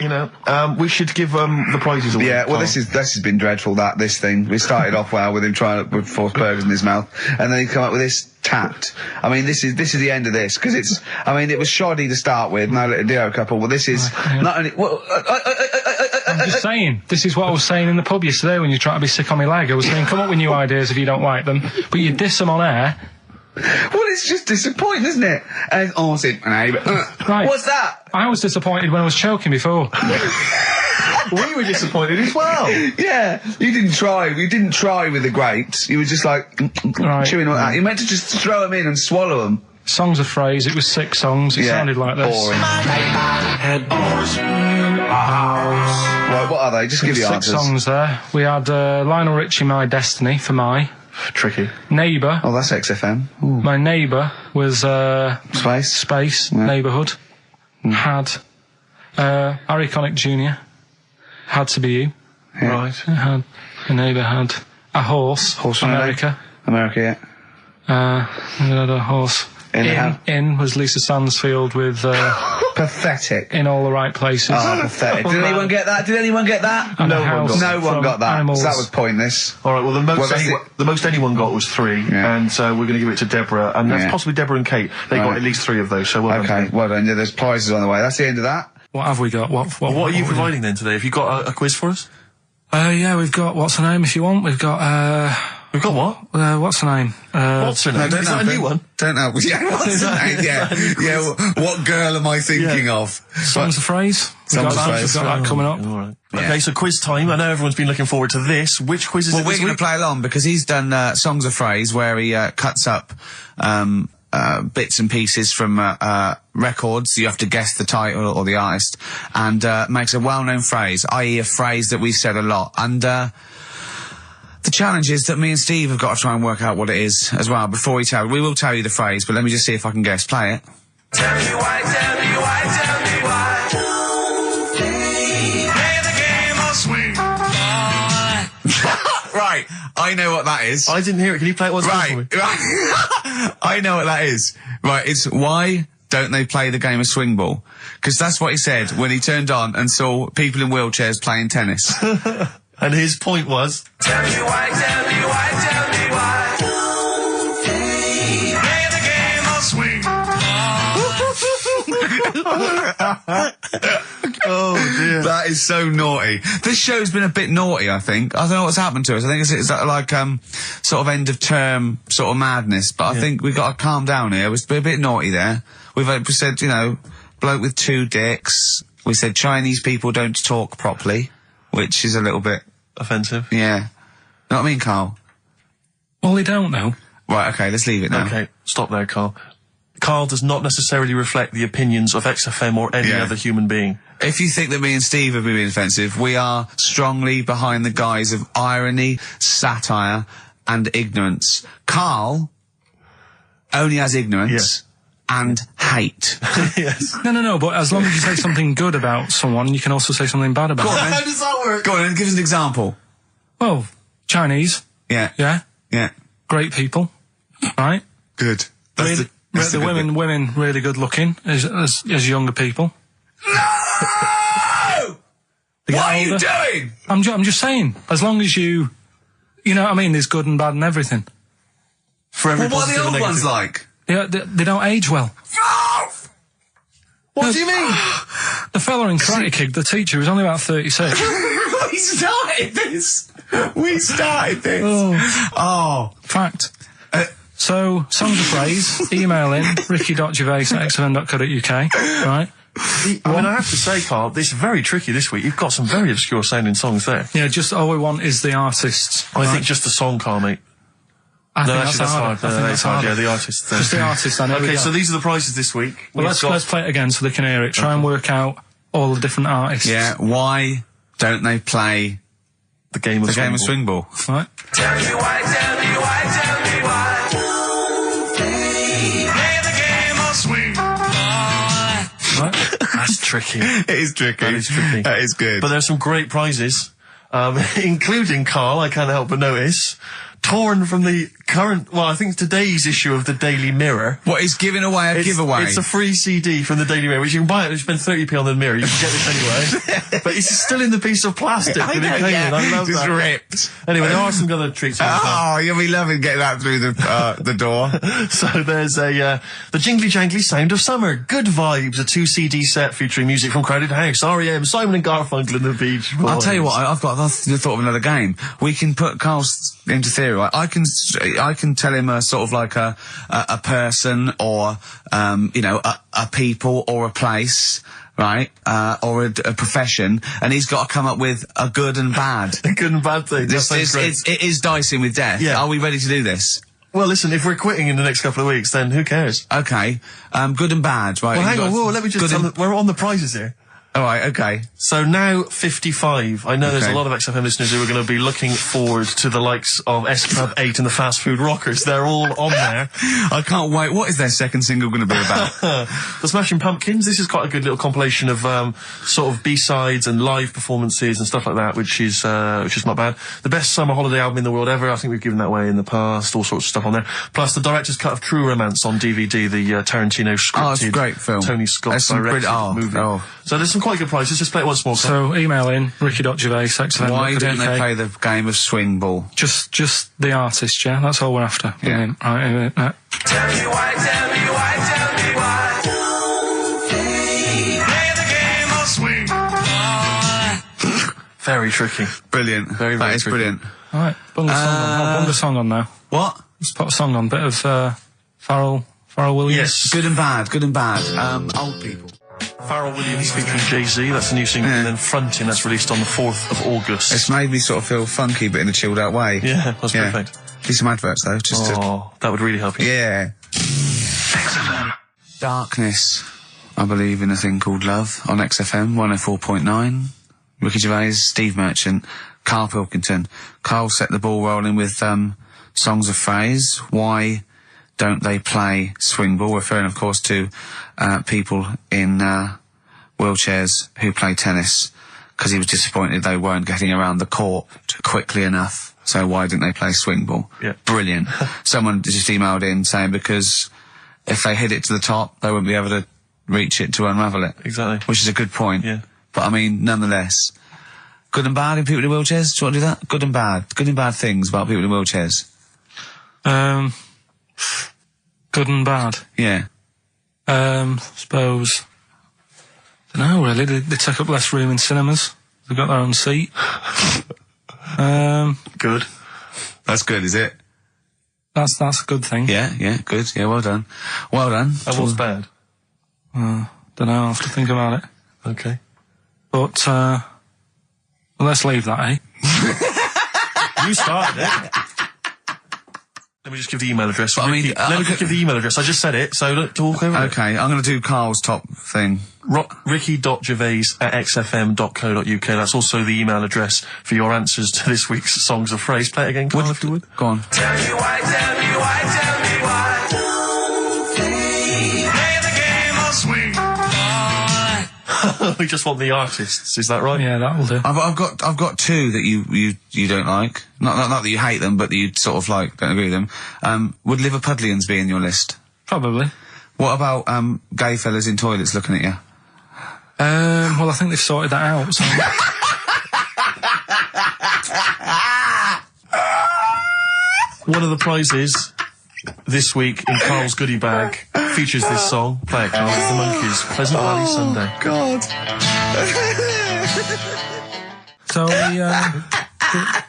You know, we should give the prizes away. Yeah, well, this has been dreadful. This thing. We started off well with him trying to put 4 burgers in his mouth, and then he come up with this tapped. I mean, this is the end of this because it's. I mean, it was shoddy to start with. No little duo couple. Well, this is not only. Well, I'm just saying. This is what I was saying in the pub yesterday when you try to be sick on my leg. I was saying, come up with new ideas if you don't like them, but you diss them on air. Well, it's just disappointing, isn't it? And right. What's that? I was disappointed when I was choking before. We were disappointed as well. Yeah, you didn't try. You didn't try with the grapes. You were just like chewing on that. You meant to just throw them in and swallow them. Songs of Phrase, it was 6 songs, it sounded like this. Boring. Head doors in a house. Right, what are they? Just give the 6 answers. songs there. We had Lionel Richie, My Destiny, for My. Tricky. Neighbour. Oh, that's XFM. Ooh. My Neighbour was Space. Neighbourhood. Had Harry Connick Jr. Had To Be You. Yeah. Right. Had a Neighbour had a Horse. America. America, yeah. We had a horse. In was Lisa Stansfield with Pathetic. In All the Right Places. Oh, pathetic. Did anyone get that? And No one got that. Animals. So that was pointless. All right. Well, the most anyone got was 3, and so we're going to give it to Deborah, and that's possibly Deborah and Kate. They got at least 3 of those. So well done. Well done. Yeah, there's prizes on the way. That's the end of that. What have we got? What are you providing then today? Have you got a quiz for us? Yeah, we've got, what's her name if you want? We've got what? What's her name? What's her name? Is that a new one? Don't know. Yeah, what's her name? Yeah. What girl am I thinking of? Songs of Phrase. We've got that coming up. All right. Yeah. Okay, so quiz time. I know everyone's been looking forward to this. Which quiz is it this week? We're going to play along because he's done Songs of Phrase where he cuts up bits and pieces from records. You have to guess the title or the artist, and makes a well-known phrase, i.e. a phrase that we've said a lot. And the challenge is that me and Steve have got to try and work out what it is as well before we will tell you the phrase, but let me just see if I can guess. Play it. Tell me why, tell me why, tell me why. Play the game of swing. Right, I know what that is. I didn't hear it. Can you play it once more for me? I know what that is. Right, it's why don't they play the game of swing ball? Because that's what he said when he turned on and saw people in wheelchairs playing tennis. And his point was... Tell me why, tell me why, tell me why. Play the game of swing. Oh dear. That is so naughty. This show's been a bit naughty, I think. I don't know what's happened to us. I think it's like sort of end of term sort of madness, but I think we've got to calm down here. We've been a bit naughty there. We've said, bloke with 2 dicks. We said Chinese people don't talk properly, which is a little bit... offensive. Yeah. Know what I mean, Carl? Well, they don't know. Right, okay, let's leave it now. Okay, stop there, Carl. Carl does not necessarily reflect the opinions of XFM or any other human being. If you think that me and Steve have been being offensive, we are strongly behind the guise of irony, satire, and ignorance. Carl only has ignorance and hate. Yes. No, but as long as you say something good about someone, you can also say something bad about them. How does that work? Go on, and give us an example. Well, Chinese. Yeah. Yeah? Yeah. Great people. Right? Good. The women really good looking as younger people. No! What are you doing? I'm just saying, as long as you know what I mean, there's good and bad and everything. For every What are the old ones like? Yeah, they don't age well. What do you mean? The fella in Karate Kid, the teacher, was only about 36. We started this. Oh. Fact. So, Songs of Phrase, email in, ricky.gervais@xfm.co.uk, right? I mean, I have to say, Carl, it's very tricky this week. You've got some very obscure sounding songs there. Yeah, just all we want is the artists. I think just the song, Carl, mate. I think that's hard. I think that's hard. Yeah, the artists. Just the artists. Okay, so these are the prizes this week. Well, let's play it again so they can hear it. Try and work out all the different artists. Yeah, why don't they play the game of swing ball? Right. Tell me why, tell me why, tell me why. Play the game of swing. Right. That's tricky. It is tricky. That is tricky. That is good. But there's some great prizes, including, Carl, I can't help but notice, torn from the current, I think today's issue of the Daily Mirror. What, he's giving away a giveaway? It's a free CD from the Daily Mirror, which you can buy it, you spend 30p on the Mirror, you can get this anyway. But it's still in the piece of plastic that it came in. I love just that. ripped. Anyway, there are some other treats. Oh, you'll be loving getting that through the door. So there's the Jingly Jangly Sound of Summer, Good Vibes, a 2 CD set featuring music from Crowded House, R.E.M., Simon and Garfunkel and the Beach Boys. I'll tell you what, I've thought of another game. We can put Carl's into theory, right? I can tell him a sort of like a person or, a people or a place, right? Or a profession, and he's got to come up with a good and bad. A good and bad thing. It is dicing with death. Yeah. Are we ready to do this? Well, listen, if we're quitting in the next couple of weeks, then who cares? Okay. Good and bad, right? Well, hang on, whoa, let me just tell them, we're on the prizes here. All right, okay. So now 55. I know there's a lot of XFM listeners who are going to be looking forward to the likes of S Club 8 and the Fast Food Rockers. They're all on there. I can't wait. What is their second single going to be about? The Smashing Pumpkins. This is quite a good little compilation of sort of B-sides and live performances and stuff like that, which is not bad. The best summer holiday album in the world ever. I think we've given that away in the past. All sorts of stuff on there. Plus the director's cut of True Romance on DVD. The Tarantino scripted. It's a great film. Tony Scott directed movie. So there's some quite good prizes. Just play it once more. So email in ricky.gervais. Why don't they play the game of swing ball? Just the artist, yeah. That's all we're after. Yeah. Right. Tell me why, tell me why, tell me why. Play the game of swing. Very tricky. Brilliant. Very That is tricky. brilliant. All right. Bung the song on. Bung the song on now. What? Let's put a song on. Bit of Pharrell Williams. Yes. Good and bad. Good and bad. Old people. Pharrell Williams featuring Jay-Z. That's a new single. And then Frontin', that's released on the 4th of August. It's made me sort of feel funky, but in a chilled out way. Yeah, that's perfect. Do some adverts though, just to... That would really help you. Yeah. XFM. Darkness. I believe in a thing called love on XFM 104.9. Ricky Gervais, Steve Merchant, Karl Pilkington. Karl set the ball rolling with songs of phrase. Why don't they play swing ball? Referring, of course, to people in wheelchairs who play tennis, because he was disappointed they weren't getting around the court quickly enough. So why didn't they play swing ball? Yeah. Brilliant. Someone just emailed in saying because if they hit it to the top, they wouldn't be able to reach it to unravel it. Exactly. Which is a good point. Yeah. But I mean, nonetheless, good and bad in people in wheelchairs? Do you want to do that? Good and bad. Good and bad things about people in wheelchairs. Good and bad. Yeah. Suppose. Don't know really. They take up less room in cinemas. They've got their own seat. Good. That's good, is it? That's a good thing. Yeah, good. Yeah, well done. Well done. And what's bad? Don't know. I'll have to think about it. Okay. But, well, let's leave that, eh? You started it. Let me just give the email address. But I mean, let me just give the email address. I just said it, so don't talk over it. Okay, I'm going to do Carl's top thing. Ricky.gervais@xfm.co.uk. That's also the email address for your answers to this week's Songs of Phrase. Play it again, Carl, if you would. Go on. Tell me why, tell me why, tell me why. Play the game of swing. We just want the artists, is that right? Yeah, that will do. I've got two that you don't like. Not that you hate them, but that you sort of like, don't agree with them. Would Liverpudlians be in your list? Probably. What about gay fellas in toilets looking at you? Well, I think they've sorted that out. So One of the prizes this week in Carl's goodie bag features this song. Play it, Carl. It's the Monkees. Pleasant Valley Sunday. God. So we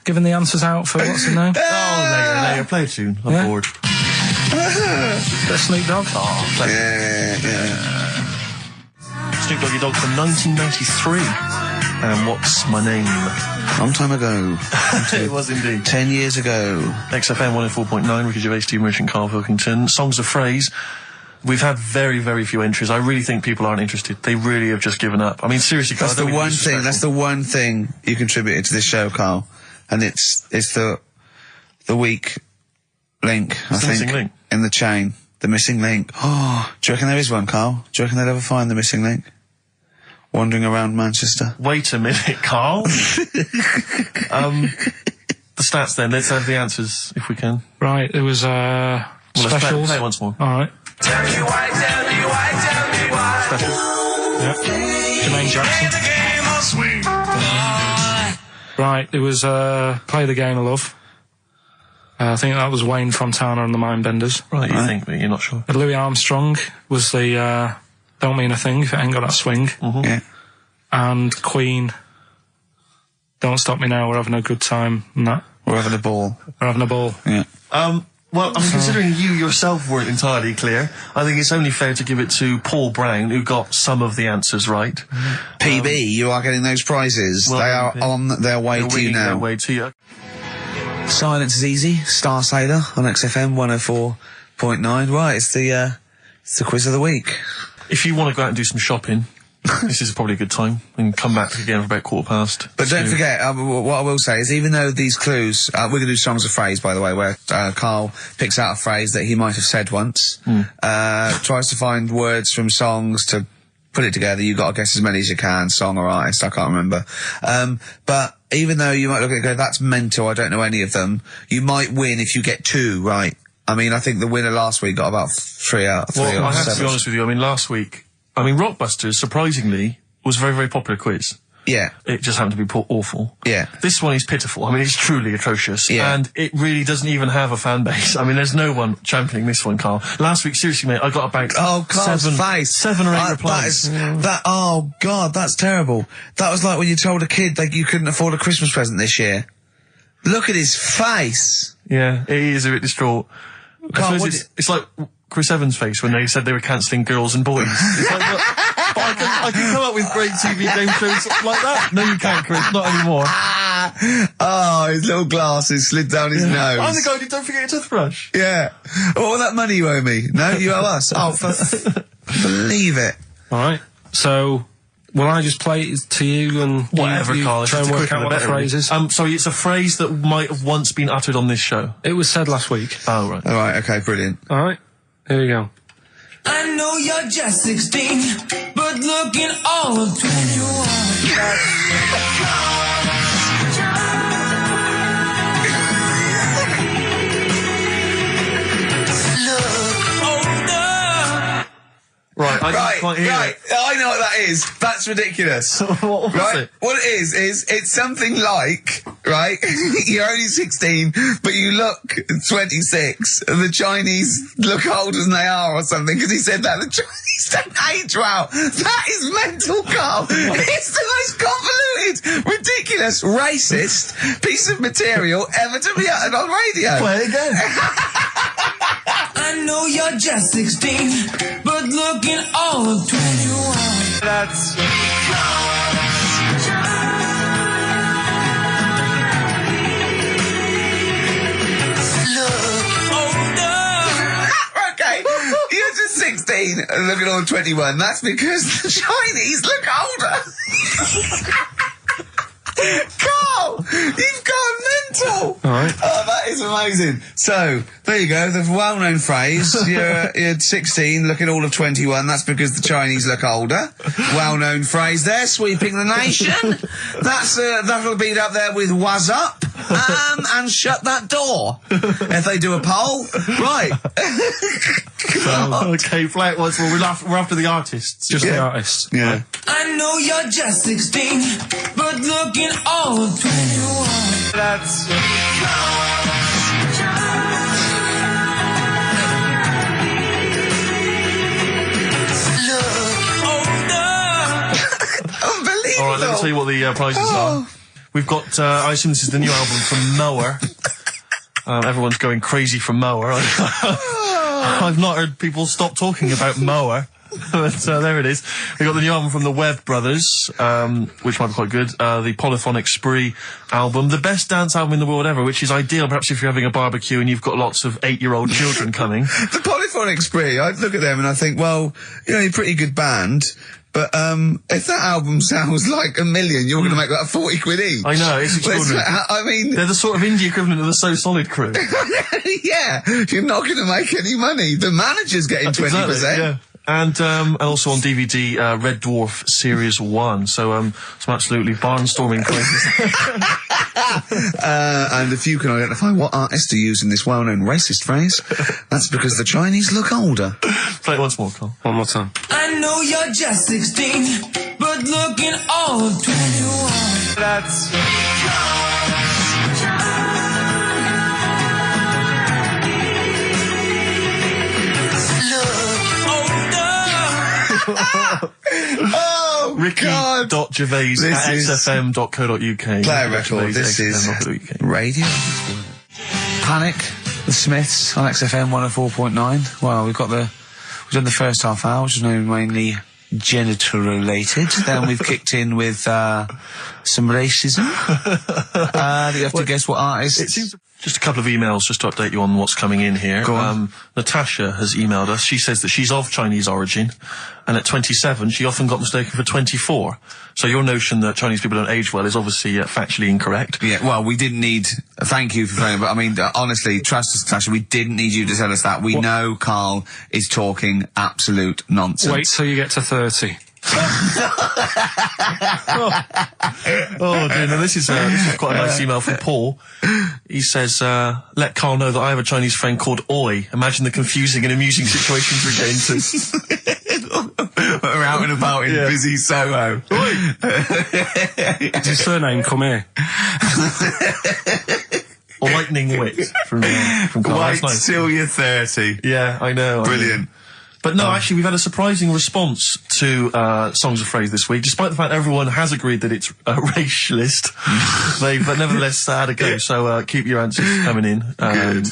giving the answers out for what's in there? Oh, later. Play a tune. I'm bored. Bit of Snoop Dogg. Oh, play it. Yeah. Snoop Doggy Dogg from 1993. And What's My Name? Long time ago. It was indeed. 10 years ago. XFM 104.9, Ricky Gervais, Steve Merchant, Karl Pilkington. Songs of Phrase. We've had very, very few entries. I really think people aren't interested. They really have just given up. I mean, seriously, Carl, That's the one thing you contributed to this show, Carl. And it's the weak link, I think. Missing link. In the chain. The missing link. Oh, do you reckon there is one, Carl? Do you reckon they'll ever find the missing link? Wandering around Manchester. Wait a minute, Carl. The stats then. Let's have the answers, if we can. Right, it was Well, let's specials. play it once more. All right. Tell me why, tell me why, tell me why. Special. Yeah. Jermaine Play Jackson. the game of swing. Right, it was Play the Game of Love. I think that was Wayne Fontana and the Mindbenders. Right, you think, but you're not sure. Louis Armstrong was the Don't Mean a Thing if it ain't got that swing. Mm-hmm. Yeah. And Queen, Don't Stop Me Now, We're Having a Good Time, and that. We're having a ball. We're having a ball. Yeah. Well, I mean, considering you yourself weren't entirely clear, I think it's only fair to give it to Paul Brown, who got some of the answers right. PB, you are getting those prizes. well, they are on their way They're to you winging their now. way to you. Silence is Easy, Star Sailor on XFM 104.9. Right, it's the quiz of the week. If you want to go out and do some shopping, this is probably a good time, and come back again for about 15:15. But don't forget, what I will say is, even though these clues, we're going to do songs of phrase, by the way, where Karl picks out a phrase that he might have said once, tries to find words from songs to put it together. You've got to guess as many as you can, song or artist, I can't remember. But even though you might look at it and go, that's mental, I don't know any of them, you might win if you get 2 right. I mean, I think the winner last week got about 3 out of 3. Well, I have 7. to be honest with you, I mean, last week, Rockbusters, surprisingly, was a very, very popular quiz. Yeah. It just happened to be awful. Yeah. This one is pitiful. I mean, it's truly atrocious. Yeah. And it really doesn't even have a fan base. I mean, there's no one championing this one, Karl. Last week, seriously, mate, I got about Karl's face. 7 or 8 replies. Oh, God, that's terrible. That was like when you told a kid that you couldn't afford a Christmas present this year. Look at his face. Yeah, he is a bit distraught. Karl, it's like Chris Evans' face when they said they were cancelling Girls and Boys. It's like, look, but I can come up with great TV game shows like that. No, you can't, Chris. Not anymore. Oh, his little glasses slid down his nose. I'm the guy who don't forget your toothbrush. Yeah. What was that money you owe me? No, you owe us. Oh, believe it. All right. So, will I just play it to you and whatever, you Karl? try and work out what the phrase is? Sorry, it's a phrase that might have once been uttered on this show. It was said last week. Oh, right. All right, okay, brilliant. All right. Here we go. I know you're just 16, but looking all of 21. Right, I can't hear it. I know what that is. That's ridiculous. What was right? it? What it is it's something like, right, you're only 16, but you look 26, and the Chinese look older than they are or something, because he said that the Chinese don't age well. That is mental, Karl. It's the most convoluted, ridiculous, racist piece of material ever to be uttered on radio. Play it again. I know you're just 16, but looking all of 21. That's... Okay, you're just 16 and looking all 21. That's because the Chinese look older. Karl, you've gone mental. All right. Oh, that is amazing. So, there you go, the well-known phrase, you're 16, looking all of 21, that's because the Chinese look older. Well-known phrase there, sweeping the nation. That'll be up there with "was up," and "shut that door." If they do a poll, right. Okay, play it once more. We're after the artists. Just the artists. Yeah. I know you're just 16, but looking all of 21. That's... Unbelievable. All right, let me tell you what the prizes are. We've got, I assume this is the new album from Mower. Everyone's going crazy for Mower. I've not heard people stop talking about Mower. But there it is. We got the new album from the Webb Brothers, which might be quite good. The Polyphonic Spree album, the best dance album in the world ever, which is ideal perhaps if you're having a barbecue and you've got lots of 8-year-old children coming. The Polyphonic Spree, I look at them and I think, well, you know, you're a pretty good band, but if that album sounds like $1 million, you're going to make that 40 quid each. I know, it's extraordinary. I mean... They're the sort of indie equivalent of the So Solid crew. Yeah, you're not going to make any money. The manager's getting 20%. Exactly, yeah. And also on DVD, Red Dwarf Series 1. So, some absolutely barnstorming places. And if you can identify what artist to use in this well-known racist phrase, that's because the Chinese look older. Play it once more, Karl. One more time. I know you're just 16, but looking all of 21. That's... Oh, Ricky.Gervais at xfm.co.uk. Play a record. This is radio. Panic, the Smiths on XFM 104.9. Well, we've done the first half hour, which is mainly genital related. Then we've kicked in with some racism. You have to guess what artist. Just a couple of emails just to update you on what's coming in here. Go on. Natasha has emailed us. She says that she's of Chinese origin, and at 27, she often got mistaken for 24. So your notion that Chinese people don't age well is obviously factually incorrect. Yeah, well, we didn't need... thank you for phoning, but I mean, honestly, trust us, Natasha, we didn't need you to tell us that. We know Karl is talking absolute nonsense. Wait till you get to 30. Oh dear, no, this is quite a nice email from Paul. He says, let Karl know that I have a Chinese friend called Oi. Imagine the confusing and amusing situations we get into. We're out and about in busy Soho. Does his surname come here? Or lightning wit from Karl. Wait That's nice. till you're 30. Yeah, I know. Brilliant. But no, actually, we've had a surprising response to Songs of Phrase this week, despite the fact everyone has agreed that it's racialist. They've nevertheless had a go. So keep your answers coming in,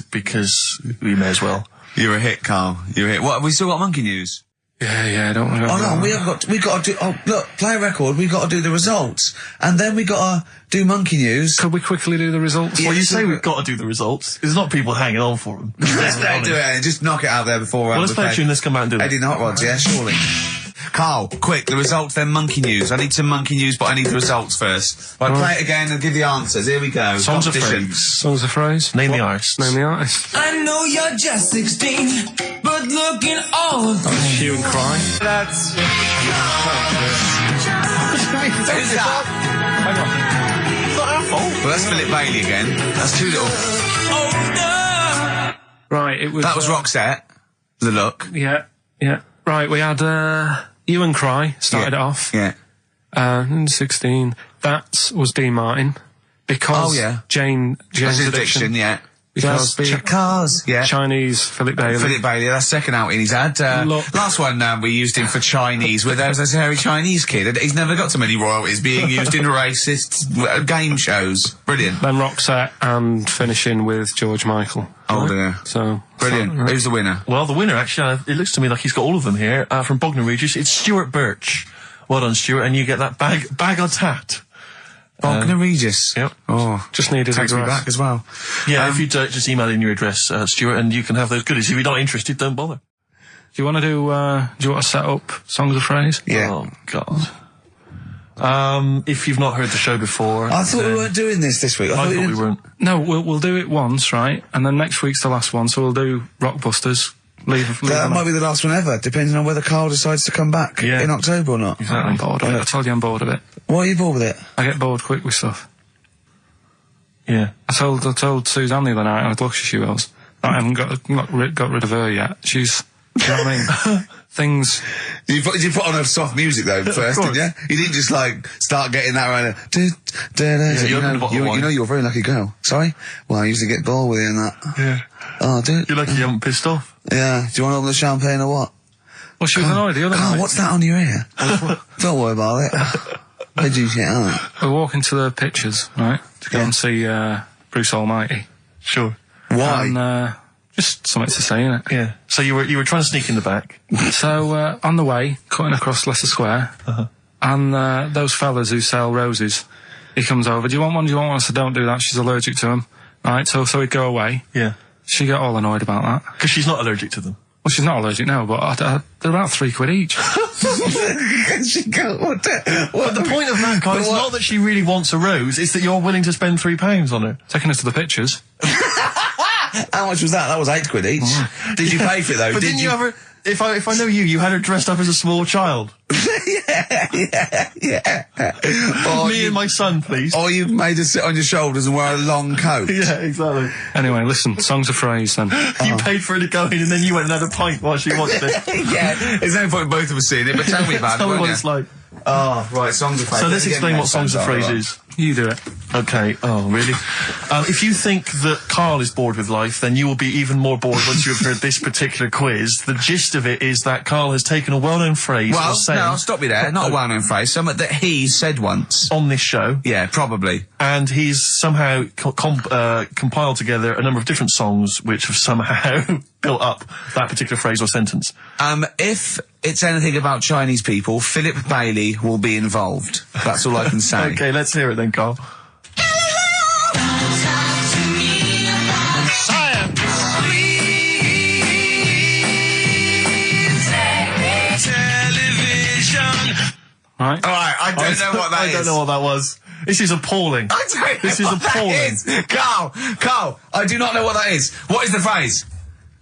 because we may as well. You're a hit, Karl. You're a hit. What, have we still got Monkey News? Yeah, don't worry. Oh no, we got to do, oh look, play a record, we got to do the results. And then we got to do Monkey News. Could we quickly do the results? Well, you say we've got to do the results. There's not people hanging on for them. Let's do it, and just knock it out there before... Well, let's play a tune, let's come out and do it. Eddie and the Hot Rods, yeah, surely. Karl, quick, the results, then Monkey News. I need some Monkey News, but I need the results first. Right, play it again and give the answers. Here we go. Songs of Phrase. Songs of Phrase. Name the artist. Name the artist. I know you're just 16, but looking old. Hue and Cry. That's... Who's that? Hang on. It's not our fault. Well, that's Philip Bailey again. That's too little. Older. Right, it was... That was Roxette. The Look. Yeah. Right, we had Hue and Cry started it off. Yeah. 16. That was Dean Martin. Because Jane's Addiction. Yeah. Because Cars. Yeah. Chinese Philip Bailey. Philip Bailey, that's second outing he's had. Last one, we used him for Chinese, where there was a hairy Chinese kid. He's never got so many royalties being used in racist game shows. Brilliant. Then Roxette and finishing with George Michael. Oh dear. So brilliant. Right. Who's the winner? Well, the winner, actually, it looks to me like he's got all of them here, from Bognor Regis. It's Stuart Birch. Well done, Stuart, and you get that bag of tat. Bognor Regis. Yep. Oh, just needed takes me back as well. Yeah, if you just email in your address, Stuart, and you can have those goodies. If you're not interested, don't bother. Do you want to do you want to set up Songs of Phrase? Yeah. Oh, God. If you've not heard the show before... I thought we weren't doing this week. I thought we weren't. No, we'll do it once, right? And then next week's the last one, so we'll do Rockbusters. That might be the last one ever, depending on whether Karl decides to come back in October or not. I'm bored of it. I told you I'm bored of it. Why are you bored with it? I get bored quick with stuff. Yeah. I told Suzanne the other night how lucky she was. I haven't got rid of her yet. She's... Do you know what I mean? Things... You put on her soft music, though, first, didn't you? You didn't just, start getting that right... You know you're a very lucky girl. Sorry? Well, I used to get bored with you and that. Yeah. Oh, dude. You're lucky you haven't pissed off. Yeah. Do you want to open the champagne or what? Well, she was annoyed the other night. What's that on your ear? Don't worry about it. Where'd you get on? We're walking to the pictures, right? To go and see Bruce Almighty. Sure. Why? And, just something to say, innit? Yeah. So you were trying to sneak in the back. So, on the way, cutting across Leicester Square, and those fellas who sell roses, he comes over, do you want one? I said, don't do that, she's allergic to them. Right, so he'd go away. Yeah. She got all annoyed about that. Because she's not allergic to them. Well, she's not allergic now, but they're about £3 each. But the point of that, Karl, is not that she really wants a rose, it's that you're willing to spend £3 on her. Taking us to the pictures. How much was that? That was £8 each. Did you pay for it, though? But didn't you ever... If I know you had her dressed up as a small child. Yeah. Me and my son, please. Or you made her sit on your shoulders and wear a long coat. Yeah, exactly. Anyway, listen, Songs of Phrase, then. You paid for her to go in and then you went and had a pint while she watched it. Yeah, there's no point in both of us seeing it, but tell me about Tell it, me won't what you? it's like. Oh, right, Songs of Phrase. So let's explain what Songs of Phrase is. You do it. Okay. Oh, really? If you think that Karl is bored with life, then you will be even more bored once you have heard this particular quiz. The gist of it is that Karl has taken a well-known phrase or saying... no, stop you there. Not a well-known phrase. Something that he said once. On this show. Yeah, probably. And he's somehow compiled together a number of different songs which have somehow built up that particular phrase or sentence. If it's anything about Chinese people, Philip Bailey will be involved. That's all I can say. Okay, let's hear it then, Karl. Right? Alright, I don't know what that is. I don't know what that was. This is appalling. I don't know This is what that appalling. is. Carl, I do not know what that is. What is the phrase?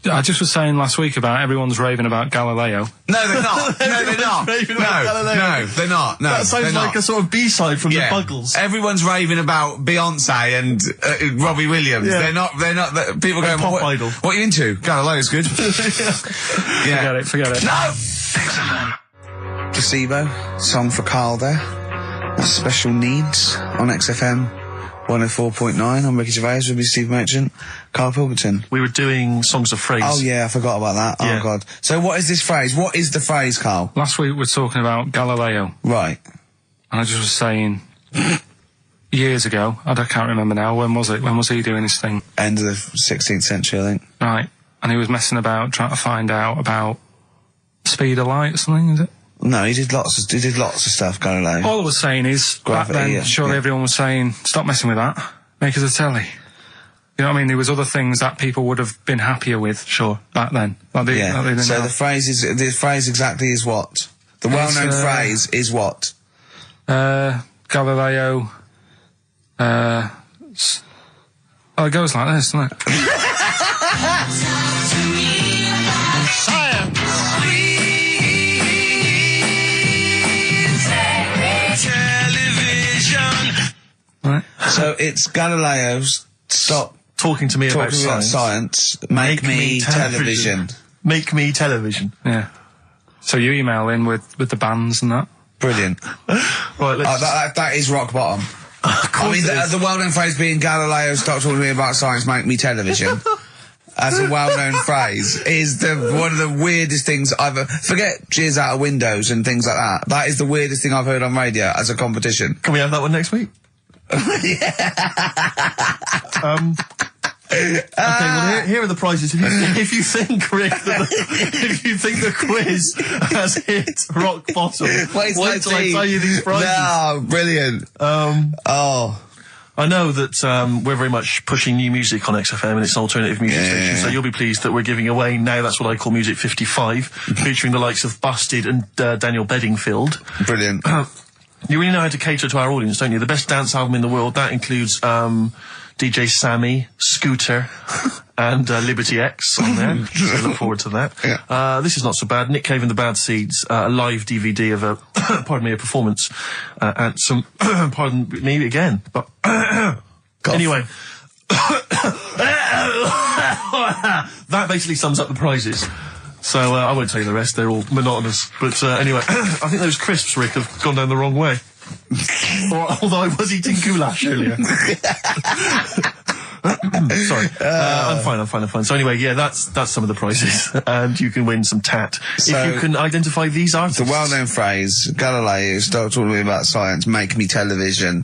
I just was saying last week about everyone's raving about Galileo. No, they're not. No, they're not. Raving about Galileo. No, they're not. No, That sounds they're like not. a sort of B-side from the Buggles. Everyone's raving about Beyonce and Robbie Williams. Yeah. They're not, people going, Pop Idol. What are you into? Galileo's good. Yeah. Forget it. No! Placebo, song for Carl there. That's Special Needs on XFM 104.9. I'm Ricky Gervais with me, Steve Merchant, Karl Pilkington. We were doing songs of phrase. Oh yeah, I forgot about that. Yeah. Oh god. So what is this phrase? What is the phrase, Carl? Last week we were talking about Galileo, Right. and I just was saying, years ago, I can't remember now, when was it? When was he doing his thing? End of the 16th century, I think. Right. And he was messing about, trying to find out about speed of light or something, is it? No, he did lots of stuff, Galileo. All I was saying is, Gravity, back then, yeah, surely yeah. everyone was saying, stop messing with that, make us a telly. You know what I mean? There was other things that people would have been happier with, Sure. back then. Like they Yeah. didn't So have. the phrase exactly is what? The well-known phrase is what? Galileo, oh, it goes like this, doesn't it? Right. So it's Galileo's stop Talking to me about talking about science. science, make me television. Make me television. Yeah. So you email in with the bands and that. Brilliant. Right, let's... That is rock bottom. I mean, the well-known phrase being Galileo, stop talking to me about science, make me television. As a well-known phrase is one of the weirdest things I've forget cheers out of windows and things like that. That is the weirdest thing I've heard on radio as a competition. Can we have that one next week? Okay, well here are the prizes. If you think, Rick, if you think the quiz has hit rock bottom, wait till I tell you these prizes. No, brilliant. I know that we're very much pushing new music on XFM, and it's an alternative music station, so you'll be pleased that we're giving away now, that's what I call Music 55, featuring the likes of Busted and Daniel Bedingfield. Brilliant. You really know how to cater to our audience, don't you? The best dance album in the world, that includes DJ Sammy, Scooter, and Liberty X on there. So look forward to that. Yeah. This is not so bad. Nick Cave and the Bad Seeds, a live DVD of a, a performance, and some, pardon me again, but, anyway. That basically sums up the prizes. So, I won't tell you the rest, they're all monotonous. But, anyway, I think those crisps, Rick, have gone down the wrong way. Although I was eating goulash earlier. Sorry. I'm fine. So anyway, yeah, that's some of the prizes. And you can win some tat. So, if you can identify these artists. The well-known phrase, Galileo, stop talking to me about science, make me television.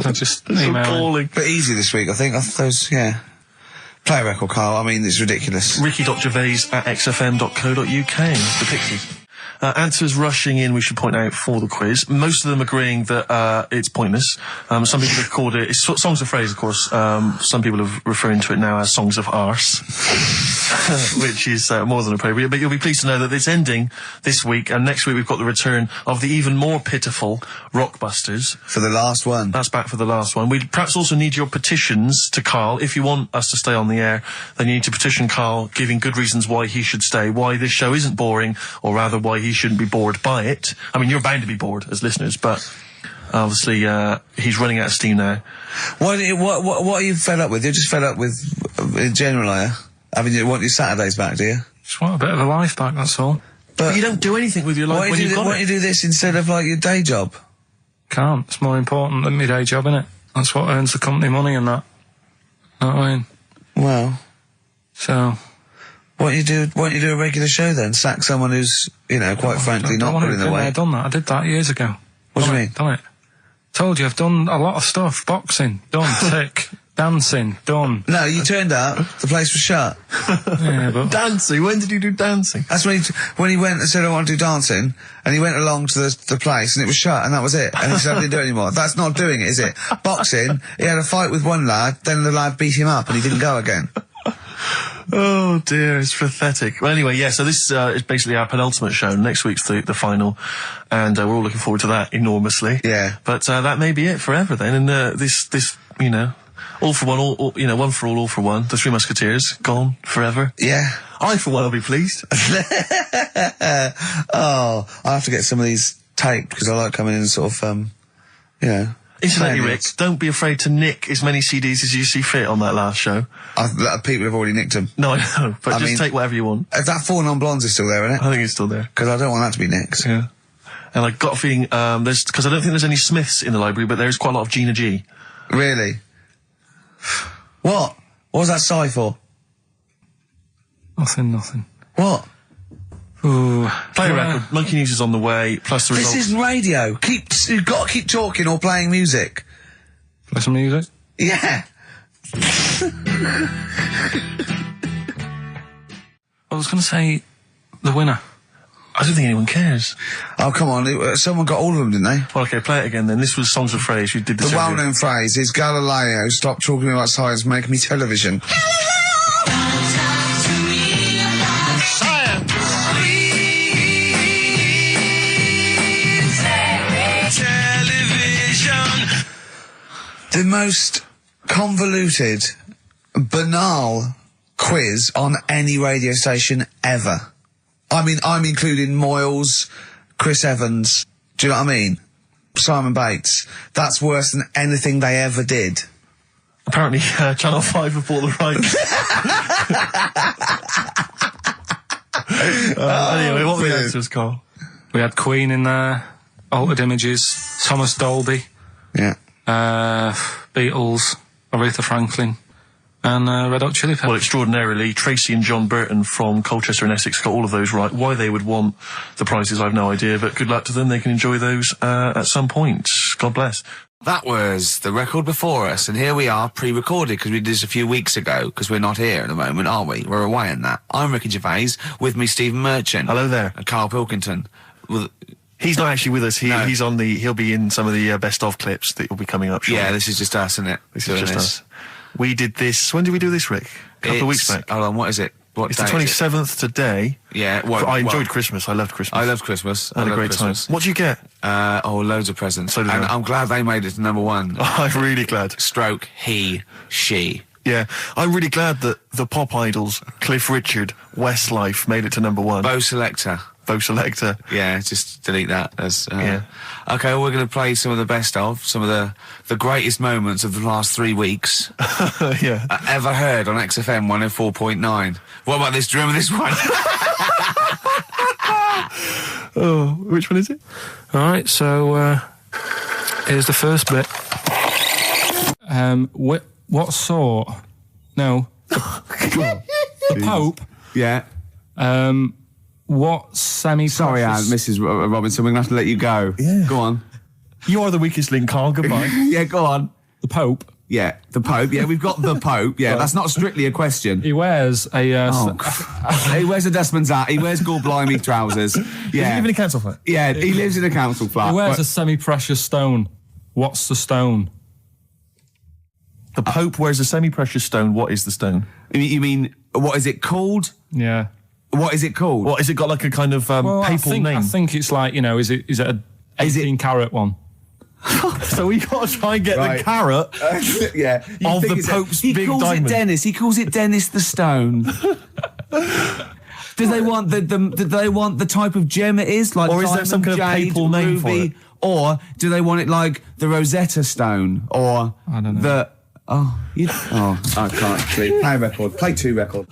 I just email. Appalling. But easy this week, I think. Those, yeah. Play a record, Carl. I mean, it's ridiculous. Ricky.gervais@xfm.co.uk. The Pixies. Answers rushing in, we should point out, for the quiz. Most of them agreeing that it's pointless. Some people have called it... It's songs of phrase, of course. Some people are referring to it now as songs of arse. Which is more than appropriate. But you'll be pleased to know that it's ending this week, and next week we've got the return of the even more pitiful Rockbusters. For the last one. That's back for the last one. We perhaps also need your petitions to Carl. If you want us to stay on the air, then you need to petition Carl, giving good reasons why he should stay, why this show isn't boring, or rather why he shouldn't be bored by it. I mean, you're bound to be bored as listeners, but obviously he's running out of steam now. What are you fed up with? You're just fed up with, in general, are you? I mean, you want your Saturdays back, do you? Just want a bit of a life back, that's all. But you don't do anything with your life when you've got it. Why don't you do this instead of, like, your day job? Can't. It's more important than my day job, innit? That's what earns the company money and that. Know what I mean? Well... So... Why don't you do a regular show then? Sack someone who's, you know, quite frankly not putting their weight. I've done that. I did that years ago. What do you mean? Done it. Told you, I've done a lot of stuff. Boxing. Done. Tick. Dancing, done. No, you turned up, the place was shut. Yeah, but Dancing? When did you do dancing? That's when he went and said, I want to do dancing, and he went along to the place, and it was shut, and that was it. And he said, I didn't do it anymore. That's not doing it, is it? Boxing, he had a fight with one lad, then the lad beat him up, and he didn't go again. Oh dear, it's pathetic. Well, anyway, yeah, so this is basically our penultimate show. Next week's the final, and we're all looking forward to that enormously. Yeah. But that may be it forever then, and this, you know, all for one, all, you know, one for all for one. The Three Musketeers, gone forever. Yeah. I, for one, will be pleased. Oh, I have to get some of these taped, because I like coming in and sort of, you know... Incidentally, Rick, don't be afraid to nick as many CDs as you see fit on that last show. People have already nicked them. No, I know, but just take whatever you want. If that 4 Non-Blondes is still there, isn't it? I think it's still there. Because I don't want that to be nicked. Yeah. And I got a feeling, because I don't think there's any Smiths in the library, but there's quite a lot of Gina G. Really? What? What was that sigh for? nothing. What? Ooh. Play a record. Monkey News is on the way, plus the results. This isn't radio. You've got to keep talking or playing music. Play some music? Yeah. I was going to say the winner. I don't think anyone cares. Oh, come on. Someone got all of them, didn't they? Well, okay, play it again then. This was Songs of Phrase. You did this The earlier. well-known phrase is Galileo, stop talking about science, make me television. The most convoluted, banal quiz on any radio station ever. I mean, I'm including Moyles, Chris Evans, do you know what I mean? Simon Bates. That's worse than anything they ever did. Apparently, Channel 5 have bought the rights. Anyway, what were the answers, Carl? We had Queen in there, Altered Images, Thomas Dolby, Yeah. Beatles, Aretha Franklin, and Red Hot Chili Peppers. Well, extraordinarily, Tracy and John Burton from Colchester and Essex got all of those right. Why they would want the prizes, I've no idea, but good luck to them. They can enjoy those at some point. God bless. That was the record before us, and here we are, pre-recorded, because we did this a few weeks ago, because we're not here at the moment, are we? We're away in that. I'm Ricky Gervais, with me Stephen Merchant. Hello there. And Karl Pilkington. He's not actually with us. No. He'll be in some of the best of clips that will be coming up shortly. Yeah, this is just us, isn't it? This is just us. We did this. When did we do this, Rick? A couple of weeks back. Hold on, what is it? What It's the day is it? 27th today. Yeah, I enjoyed Christmas. I loved Christmas. I loved Christmas. I had a loved great Christmas. time. What did you get? Loads of presents. So did and I. I'm glad they made it to number one. I'm really glad. Stroke, he, she. Yeah, I'm really glad that the pop idols, Cliff Richard, Westlife, made it to number one. Bo Selector. Bo Selector. Yeah, just delete that. As, Yeah. Okay, well, we're going to play some of the best of, some of the greatest moments of the last 3 weeks Yeah. ever heard on XFM 104.9. What about this? Do you remember this one? Oh, which one is it? Alright, so, here's the first bit. What sort? No. The Pope. Yeah. What semi-precious... Sorry, Mrs. Robinson, we're going to have to let you go. Yeah. Go on. You are the weakest link, Carl. Goodbye. Yeah, go on. The Pope. Yeah, the Pope. Yeah, we've got the Pope. Yeah, that's not strictly a question. He wears a... He wears a Desmond's hat. He wears gore blimey trousers. Does he Yeah. live in a council flat? Yeah, he lives in a council flat. He wears but- a semi-precious stone. What's the stone? The Pope wears a semi-precious stone. What is the stone? You mean, what is it called? Yeah. What is it called? What, has it got like a kind of papal name? I think it's like, is it a 18-carat one? So we got to try and get Right. the carrot Yeah. You of think the it's Pope's he big calls diamond. it Dennis. He calls it Dennis the Stone. Do they want do they want the type of gem it is, like Or is there diamond, some kind of jade, papal name for ruby, it? or do they want it like the Rosetta Stone, or I don't know. the I can't play a record. Play 2 record.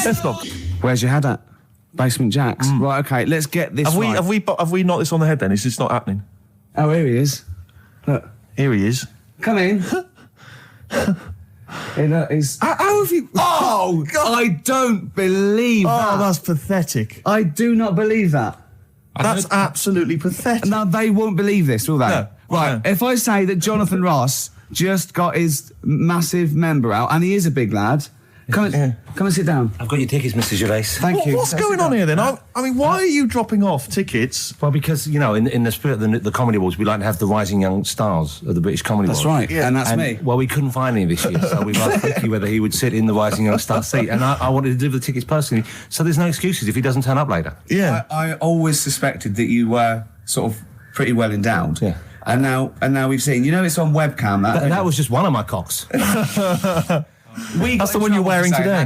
Let's not. Where's your head at? Basement Jacks. Right. Okay. Let's get this. Have right. we knocked this on the head then? Is this not happening? Oh, here he is. Look, Here he is. come in. He's. How have you? Oh, I don't believe that. Oh, that's pathetic. I do not believe that. That's absolutely pathetic. Now, they won't believe this, will they? No. Right, No. if I say that Jonathan Ross just got his massive member out, and he is a big lad. Come and sit down. I've got your tickets, Mr. Gervais. Thank you. What's going on here then? I mean, why are you dropping off tickets? Well, because, you know, in the spirit of the Comedy Awards, we like to have the rising young stars of the British Comedy Awards. That's right, and that's me. Well, we couldn't find any this year, so we've asked Ricky whether he would sit in the rising young star seat, and I wanted to deliver the tickets personally, so there's no excuses if he doesn't turn up later. Yeah. I always suspected that you were sort of pretty well endowed. Yeah. And now we've seen. You know, it's on webcam. That was just one of my cocks. That's the one you're wearing today.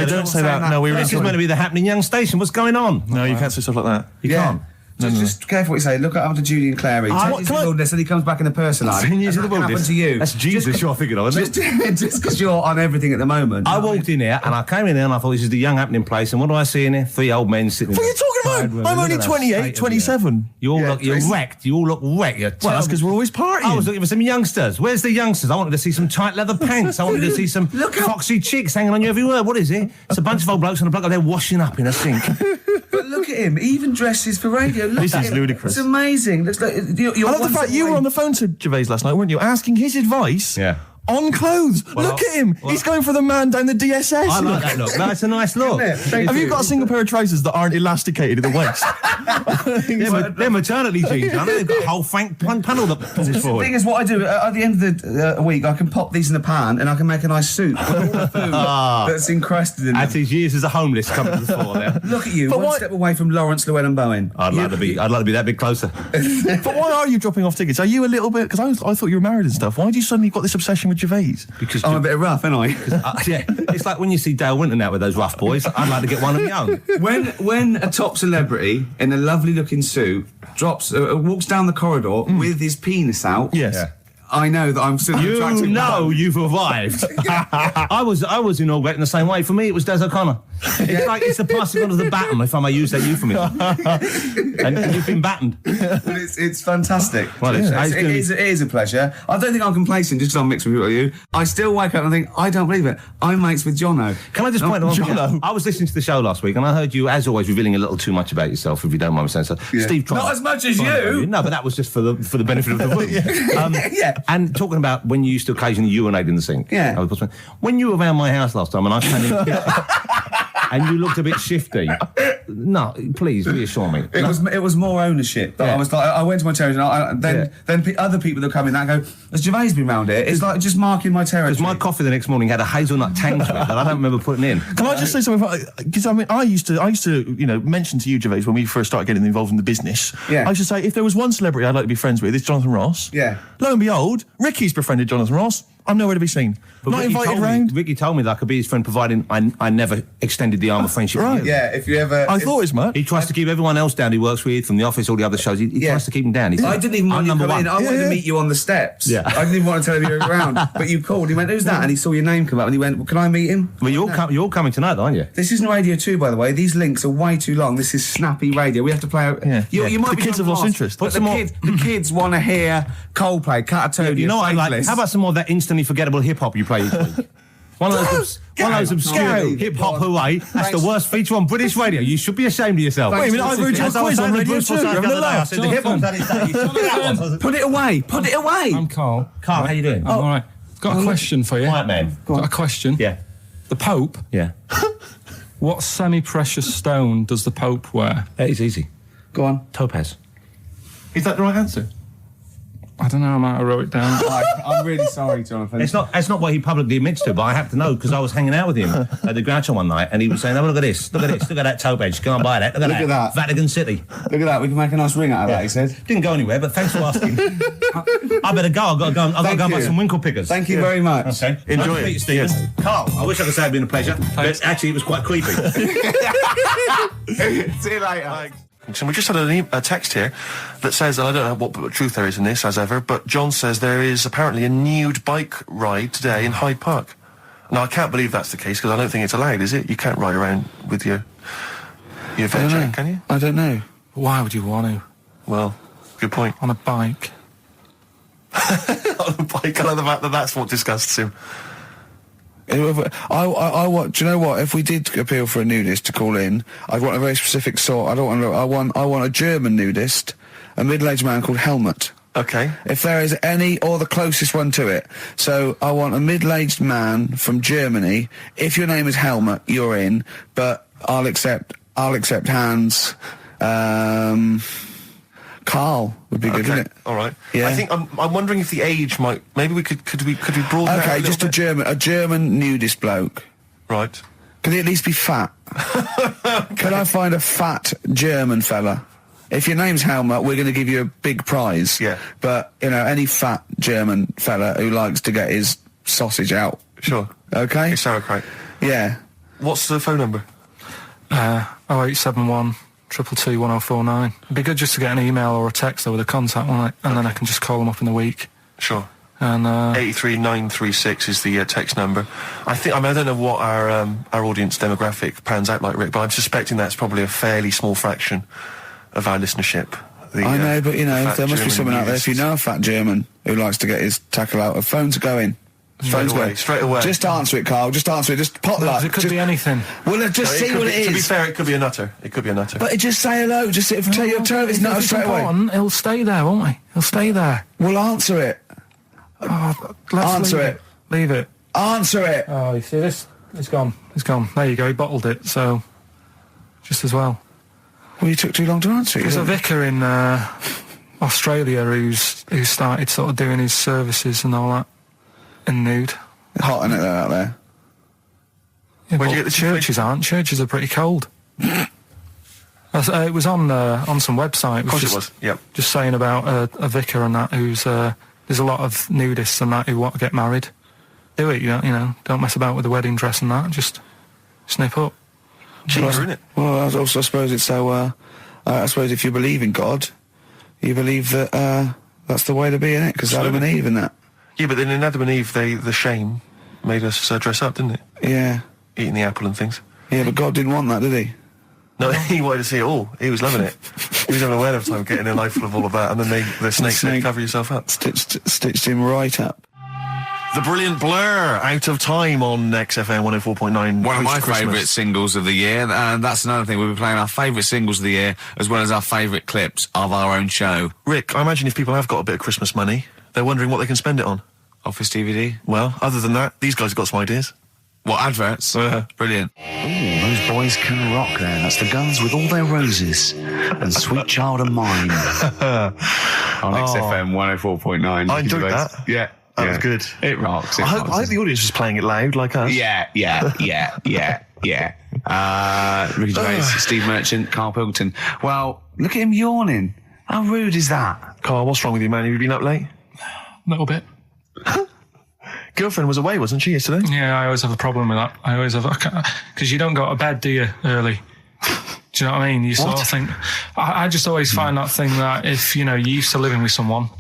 Don't say that. No, this is meant to be the happening young station. What's going on? No, you can't say stuff like that. You can't. Just careful what you say. Look after Judy and Clary. Take the wilderness, and he comes back in the person line. 10 years of the What wilderness. happened to you? That's Jesus you're thinking of, isn't it? Just because you're on everything at the moment. I walked in here and I came in here and I thought this is the young happening place, and what do I see in here? 3 old men sitting. What are you talking about? I'm only 28, 27. You're wrecked. You all look wrecked. Well, that's because we're always partying. I was looking for some youngsters. Where's the youngsters? I wanted to see some tight leather pants. I wanted to see some foxy chicks hanging on you every word. What is it? It's a bunch of old blokes and a bloke up there washing up in a sink. But look at him. He even dresses for radio. Look This at is him. ludicrous. It's amazing. Looks like you're I love the fact you were on the phone to Gervais last night, weren't you? Asking his advice. Yeah. On clothes. Look at him. He's going for the man down the DSS. I like that look. That's a nice look. Have you got a single pair of trousers that aren't elasticated at the waist? They're maternity jeans, aren't they? They've got a whole frank panel that puts this The forward. thing is, what I do at the end of the week, I can pop these in the pan and I can make a nice soup with all the food that's encrusted in As them. his years as a homeless come to the fore there. Look at you, But one why- step away from Lawrence Llewellyn Bowen. I'd like to be that bit closer. But why are you dropping off tickets? Are you a little bit... Because I thought you were married and stuff. Why do you suddenly got this obsession with Gervais? Because I'm a bit rough, ain't I? yeah, it's like when you see Dale Winton out with those rough boys. I'd like to get one of my own. When a top celebrity in a lovely looking suit walks down the corridor with his penis out, Yes. Yeah. I know that I'm still an attractive You know man. you've arrived. I was inaugurated in the same way. For me, it was Des O'Connor. It's like it's the passing on of the baton, if I may use that euphemism. and you've been battened. But it's fantastic. Well, it is a pleasure. I don't think I'm complacent just 'cause I'm mixed with you. I still wake up and think, I don't believe it. I'm mates with Jono. Can I just point out one thing? Jono. I was listening to the show last week and I heard you, as always, revealing a little too much about yourself, if you don't mind me saying so. Yeah. Steve tried. Not as much as you. No, but that was just for the benefit of the room. Yeah. And talking about when you used to occasionally urinate in the sink. Yeah. When you were around my house last time and I came in and you looked a bit shifty. No, please reassure me. It was more ownership. That Yeah. I was like, I went to my territory, and then other people that come in and go, has Gervais been round here? It's like just marking my territory. Because my coffee the next morning had a hazelnut tang to it that I don't remember putting in. Can I just say something? Because I mean, I used to, mention to you, Gervais, when we first started getting involved in the business. Yeah. I used to say, if there was one celebrity I'd like to be friends with, it's Jonathan Ross. Yeah. Lo and behold, Ricky's befriended Jonathan Ross. I'm nowhere to be seen. But Not Ricky invited told me- round. Ricky told me that I could be his friend, providing I never extended the arm of friendship. right. with you. Yeah, if you ever... I thought as much. He tries to keep everyone else down he works with, from the office, all the other shows. He tries to keep them down. I didn't even want you to number come one. in. I wanted to meet you on the steps. Yeah. I didn't even want to tell you you were around. But you called. He went, who's that? And he saw your name come up and he went, well, can I meet him? Well, you're all coming tonight, aren't you? This isn't Radio 2, by the way. These links are way too long. This is snappy radio. We have to play out... Yeah. You might The be kids have from lost Ross, interest. But Put some more- the kids want to hear Coldplay, Catatonia, You know what I like? Faithless. How about some more of that instantly forgettable hip-hop you play each week? One of those obscure hip-hop hooray. That's the worst feature on British radio. You should be ashamed of yourself. Wait a minute, I've heard you As I was quiz on saying to Radio Bruce 2. Forsyth You're the having a other day, I laugh. said the hip-hop's had its day. You saw me that one. Put it away. Put it away. I'm Carl. Carl, how you doing? I'm all right. Got a question for you. Quiet man. Got a question. Yeah. The Pope. Yeah. What semi-precious stone does the Pope wear? That is easy. Go on. Topaz. Is that the right answer? I don't know. I might have wrote it down. I'm really sorry, Jonathan. It's not what he publicly admits to, but I have to know because I was hanging out with him at the Groucho one night and he was saying, oh, look at this, look at that topaz, go and buy that, look at that. Vatican City. Look at that. We can make a nice ring out of that, he said. Didn't go anywhere, but thanks for asking. I better go, I've got to go and buy some winkle pickers. Thank you very much. Okay. Enjoy Nice to it. meet you, Stephen. Yes. Carl, I wish I could say it'd been a pleasure, but actually it was quite creepy. See you later. So we just had a text here that says, and I don't know what truth there is in this, as ever, but John says there is apparently a nude bike ride today in Hyde Park. Now, I can't believe that's the case, because I don't think it's allowed, is it? You can't ride around with your veg, can you? I don't know. Why would you want to? Well, good point. On a bike. On a bike, I like the fact that that's what disgusts him. I want. Do you know what? If we did appeal for a nudist to call in, I'd want a very specific sort. I want a German nudist, a middle-aged man called Helmut. Okay. If there is any, or the closest one to it. So I want a middle-aged man from Germany. If your name is Helmut, you're in, but I'll accept Hans. Carl would be good, wouldn't it? All right. Yeah. I think I'm wondering if the age might. Maybe we could we broaden it out Okay, just a German nudist bloke. Right. Can he at least be fat? Can I find a fat German fella? If your name's Helmut, we're going to give you a big prize. Yeah. But, you know, any fat German fella who likes to get his sausage out. Sure. Okay? It's sauerkraut. Yeah. What's the phone number? 0871 222 1049. It'd be good just to get an email or a text over the contact, won't it? And then I can just call them up in the week. Sure. And 83936 is the text number. I don't know what our audience demographic pans out like, Rick, but I'm suspecting that's probably a fairly small fraction of our listenership. I know, but, you know, there must be German someone out there, if you know a fat German who likes to get his tackle out, phones are going. Straight away. Just answer it, Carl. Just answer it. Just pot like. it could be anything. Well, just see what it is. To be fair, it could be a nutter. But just say hello. Just tell your turn. It's not straight away. He'll stay there, won't he? He'll stay there. Well, answer it. Answer it. Leave it. Answer it. Oh, you see this? It's gone. It's gone. There you go. He bottled it. So, just as well. Well, you took too long to answer it. There's a vicar in Australia who's started sort of doing his services and all that in nude. Hot, isn't it, out there? Yeah, Where'd you get the churches aren't. Churches are pretty cold. It was on some website. Of course it was. Yep. Just saying about a vicar and that who's there's a lot of nudists and that who want to get married. Do it, you know. Don't mess about with the wedding dress and that. Just snip up. Cheaper, isn't it? Well, I suppose it's so. I suppose if you believe in God, you believe that that's the way to be, innit? Because Adam and Eve and that. Yeah, but then in Adam and Eve, the shame made us dress up, didn't it? Yeah. Eating the apple and things. Yeah, but God didn't want that, did he? No, he wanted to see it all. He was loving it. He was having a whale of time getting a life full of all of that, and then the snake said, cover yourself up. Stitched him right up. The brilliant Blur, Out of Time on XFM 104.9. One of my favourite singles of the year, and that's another thing. We'll be playing our favourite singles of the year, as well as our favourite clips of our own show. Rick, I imagine if people have got a bit of Christmas money, they're wondering what they can spend it on. Office DVD? Well, other than that, these guys have got some ideas. What, adverts? Brilliant. Ooh, those boys can rock there. That's the Guns with All Their Roses and Sweet Child of Mine. On XFM 104.9. I enjoyed that. Yeah. That was good. It rocks. I hope the audience was playing it loud like us. Yeah. Ricky Gervais, Steve Merchant, Karl Pilkington. Well, look at him yawning. How rude is that? Carl, what's wrong with you, man? Have you been up late? A little bit. Girlfriend was away, wasn't she, yesterday? Yeah, I always have a problem with that. I always have, because you don't go to bed, do you, early? Do you know what I mean? You sort of think, I just always find that thing that if, you're used to living with someone,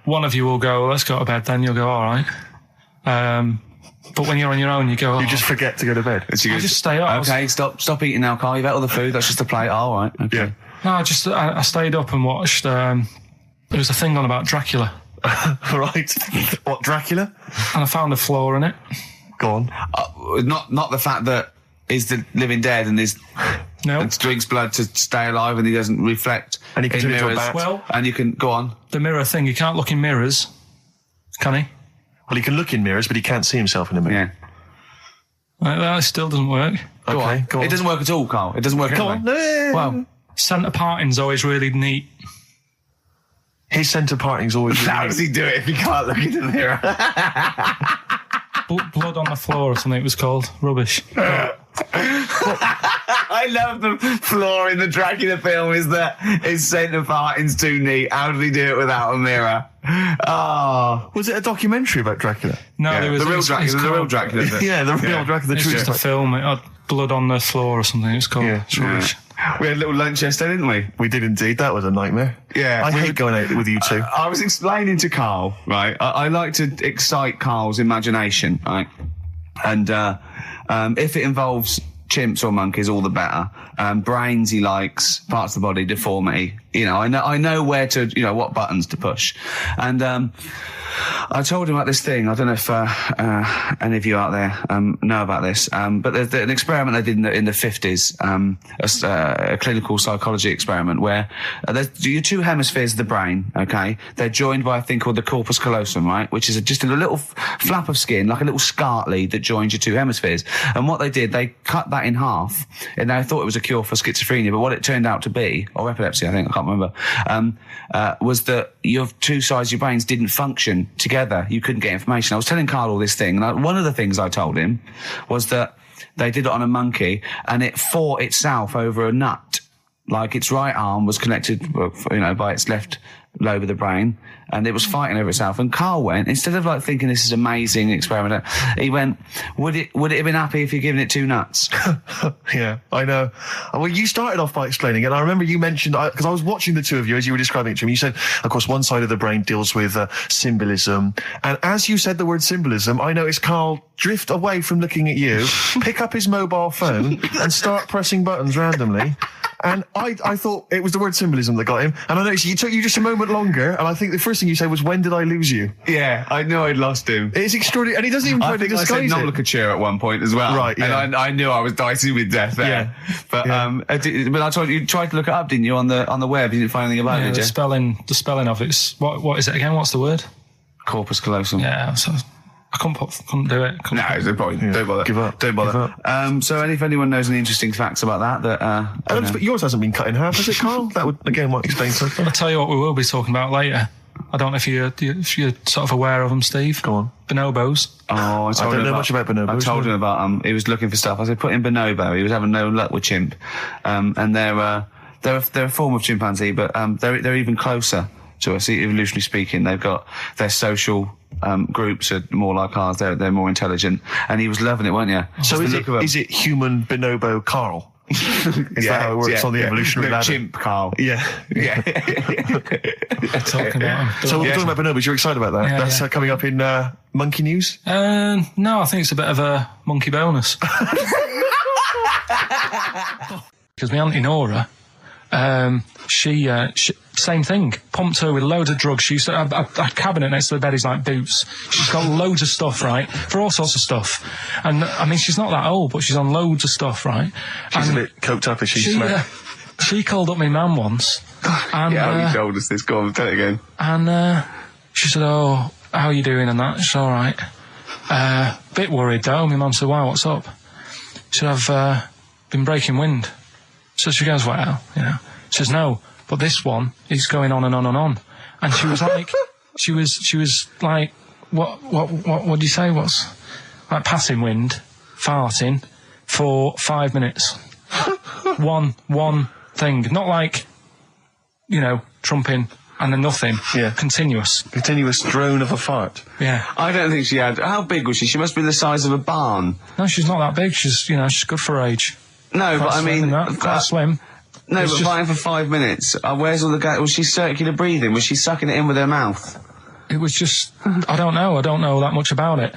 one of you will go, let's go to bed, then you'll go, all right. But when you're on your own, you go, you just forget to go to bed. I just stay up. Okay, stop eating now, Carl. You've ate all the food. That's just a plate. All right. Okay. Yeah. No, I stayed up and watched, there was a thing on about Dracula. Right. What, Dracula? And I found a flaw in it. Go on. Not the fact that he's the living dead and and drinks blood to stay alive and he doesn't reflect and he can turn into a mirrors. bat. Well, and you can go on. The mirror thing, you can't look in mirrors, can he? Well, he can look in mirrors, but he can't see himself in a mirror. Yeah. That still doesn't work. Go on. It doesn't work at all, Carl. It doesn't work Go anyway. on. Well, centre parting's always really neat. His centre parting's always how does he do it if he can't look in the mirror? Blood on the floor or something it was called. Rubbish. I love the flaw in the Dracula film is that his centre parting's too neat. How did he do it without a mirror? Oh. Was it a documentary about Dracula? No, there was the real Dracula. The real Dracula. Yeah, the real Dracula. It's just a film. It had blood on the floor or something. It's called. Yeah. It's rubbish. We had a little lunch yesterday, didn't we? We did indeed. That was a nightmare. Yeah. I hate going out with you two. I was explaining to Carl, right? I like to excite Carl's imagination, right? And if it involves chimps or monkeys, all the better. Brains he likes, parts of the body, deformity. You know, I know where to, you know, what buttons to push. And I told him about this thing. I don't know if any of you out there know about this, but there's an experiment they did in the 50s, a clinical psychology experiment where there's your two hemispheres of the brain, okay? They're joined by a thing called the corpus callosum, right? Which is just a little flap of skin, like a little scarlet lead that joins your two hemispheres. And what they did, they cut that in half, and they thought it was a cure for schizophrenia, but what it turned out to be, or epilepsy, I think, I can't remember, was that your two sides of your brains didn't function together. You couldn't get information. I was telling Karl all this thing, and one of the things I told him was that they did it on a monkey, and it fought itself over a nut. Like its right arm was connected, you know, by its left lobe of the brain, and it was fighting over itself. And Karl went, instead of like thinking this is amazing experiment, he went, would it have been happy if you'd given it two nuts? Yeah, I know. Well, you started off by explaining it, and I remember you mentioned, because I was watching the two of you as you were describing it to me, you said, of course, one side of the brain deals with symbolism, and as you said the word symbolism, I noticed Karl drift away from looking at you, pick up his mobile phone, and start pressing buttons randomly. And I thought it was the word symbolism that got him. And I noticed it took you just a moment longer. And I think the first thing you said was, when did I lose you? Yeah, I knew I'd lost him. It's extraordinary. And he doesn't even try to disguise it. I said non-locature at one point as well. Right, yeah. And I knew I was dicey with death there. Yeah. But, but I told you tried to look it up, didn't you, on the web? You didn't find anything about it, did you? The spelling of it's, what is it again? What's the word? Corpus callosum. Yeah, so I couldn't do it. No, it's no point. Yeah. Don't bother. Give up. Don't bother. So if anyone knows any interesting facts about that, but yours hasn't been cut in half, has it, Karl? That would, again, might explain something. I'll tell you what we will be talking about later. I don't know if you're sort of aware of them, Steve. Go on. Bonobos. Oh, I don't know much about bonobos. I told him about he was looking for stuff. I said, put in bonobo. He was having no luck with chimp. And they're a form of chimpanzee, but they're even closer to us, evolutionarily speaking. They've got their social groups are more like ours. They're more intelligent, and he was loving it, weren't you? So is it human bonobo Karl? Is that how it works on the evolutionary ladder? Chimp Karl. Yeah. Talking about him. So we're talking about bonobos. You're excited about that? Yeah, That's coming up in monkey news. No, I think it's a bit of a monkey bonus. Because my auntie Nora, she same thing, pumped her with loads of drugs. She used to have a cabinet next to the bed is like boots. She's got loads of stuff, right, for all sorts of stuff. And I mean, she's not that old, but she's on loads of stuff, right? She's a bit coked up, is she? She called up my mum once. And, you told us this. Go on, tell it again. And she said, "Oh, how are you doing?" And that. She's all right. Bit worried though. My mum said, "Why? What's up?" She said, "I've been breaking wind." So she goes, "Well, you know." She says, "No, but this one is going on and on and on." And she was like, she was like, what do you say? What's like passing wind, farting for 5 minutes. one thing, not like, you know, trumping and then nothing. Yeah. Continuous drone of a fart. Yeah. I don't think she had. How big was she? She must be the size of a barn. No, she's not that big. She's good for her age. No, but I mean, quite slim. No, it's but fighting for 5 minutes. Where's all the gas? Was she circular breathing? Was she sucking it in with her mouth? It was just, I don't know that much about it.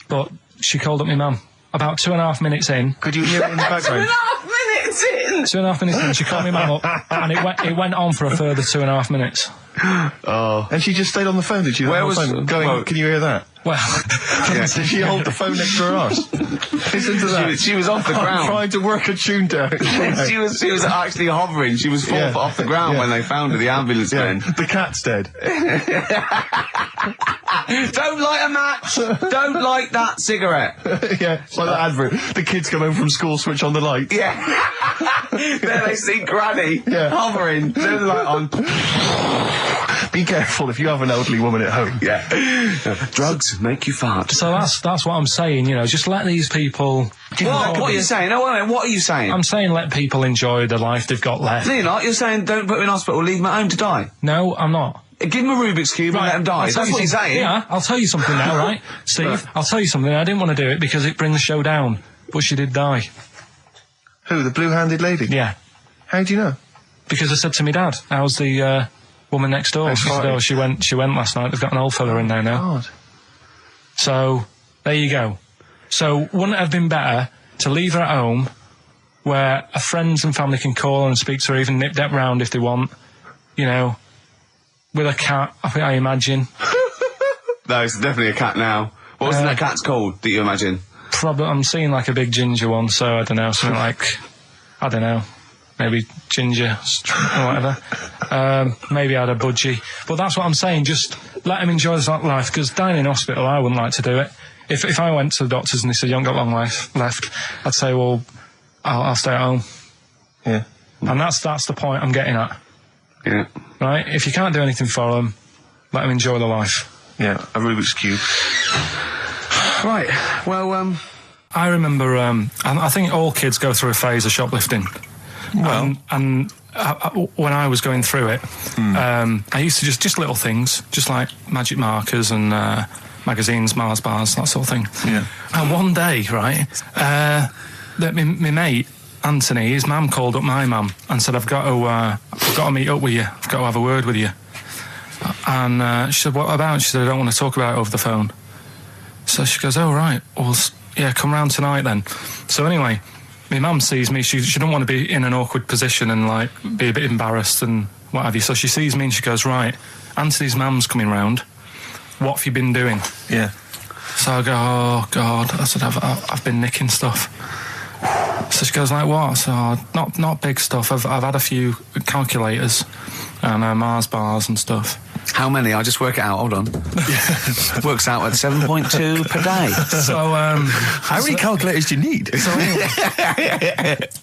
But she called up my mum. About 2.5 minutes in. Could you hear it in the background? 2.5 minutes in! 2.5 minutes in, she called my mum up, and it went on for a further 2.5 minutes. Oh. And she just stayed on the phone, did she? Where was phone going, can you hear that? Well, did she hold the phone next to her arse? Listen to that. She was off the ground. Trying to work a tune down. she was actually hovering. She was 4 foot off the ground when they found her, the ambulance men. The cat's dead. Don't light a match! Don't light that cigarette! Yeah, it's like that advert. The kids come home from school, switch on the light. Yeah. Then they see Granny hovering, turn the light on. Be careful if you have an elderly woman at home. Yeah. Drugs make you fart. So that's what I'm saying, you know, just let these people... What are you saying? No, wait a minute, what are you saying? I'm saying let people enjoy the life they've got left. No, you're not. You're saying don't put them in hospital, leave them at home to die. No, I'm not. Give them a Rubik's Cube and let them die. That's what you're saying. Yeah, I'll tell you something now, right? Steve, right. I'll tell you something. I didn't want to do it because it brings the show down, but she did die. Who, the blue-handed lady? Yeah. How do you know? Because I said to my dad, how's the woman next door? She said, oh, she went last night. They've got an old fella in there now. God. So, there you go. So, wouldn't it have been better to leave her at home where friends and family can call and speak to her, even nip that round if they want, you know, with a cat, I imagine. No, it's definitely a cat now. What was that cat's called that you imagine? Probably, I'm seeing like a big ginger one, so I don't know, something like, I don't know, maybe ginger or whatever. Maybe I had a budgie. But that's what I'm saying, just let him enjoy his life, because dying in hospital, I wouldn't like to do it. If I went to the doctors and they said, you haven't got long life left, I'd say, well, I'll stay at home. Yeah. And that's the point I'm getting at. Yeah. Right? If you can't do anything for them, let them enjoy their life. Yeah, a Rubik's Cube. Right, well, I remember, I think all kids go through a phase of shoplifting. Well. And when I was going through it, I used to just little things, just like magic markers and magazines, Mars bars, that sort of thing. Yeah. And one day, right, my mate, Anthony, his mum called up my mum and said, I've got to meet up with you. I've got to have a word with you. And she said, what about? She said, I don't want to talk about it over the phone. So she goes, oh, right, well, yeah, come round tonight then. So anyway, my mum sees me, she don't want to be in an awkward position and, like, be a bit embarrassed and what have you. So she sees me and she goes, right, Anthony's mum's coming round. What have you been doing? Yeah. So I go, oh, God. I said, I've been nicking stuff. So she goes, like, what? So, not big stuff. I've had a few calculators and Mars bars and stuff. how many? I'll just work it out. Hold on. Works out at 7.2 per day. So, how many calculators do you need?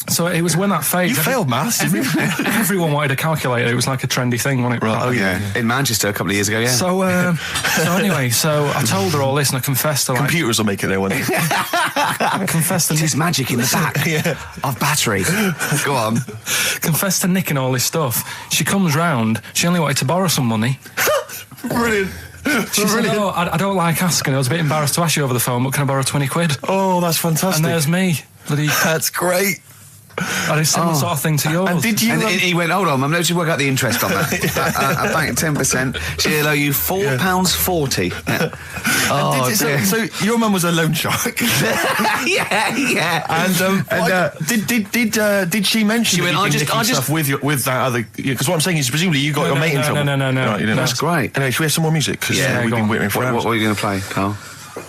So it was when that phase. You failed maths, didn't you? Everyone wanted a calculator. It was like a trendy thing, wasn't it? Right. Oh, yeah. In Manchester a couple of years ago, yeah. So anyway, so I told her all this and I confessed to, like... Computers will make it there one day. I confessed to... There's magic in the back of battery. Go on. Confessed to nicking all this stuff. She comes round. She only wanted to borrow some money. Brilliant. She said, oh, I don't like asking. I was a bit embarrassed to ask you over the phone, but can I borrow 20 quid? Oh, that's fantastic. And there's me. Bloody... That's great. And it's similar sort of thing to yours. And did you... And he went, hold on, I'm going to work out the interest on that. I banked 10%. She'll owe you £4.40. Yeah. Oh, dear. So your mum was a loan shark. yeah. And did she mention? She went, I just stuff with that other? Because what I'm saying is, presumably you got your mate in trouble. No. Right, you didn't. That's great. Anyway, should we have some more music? Because we've been waiting for hours. What are you going to play, Carl?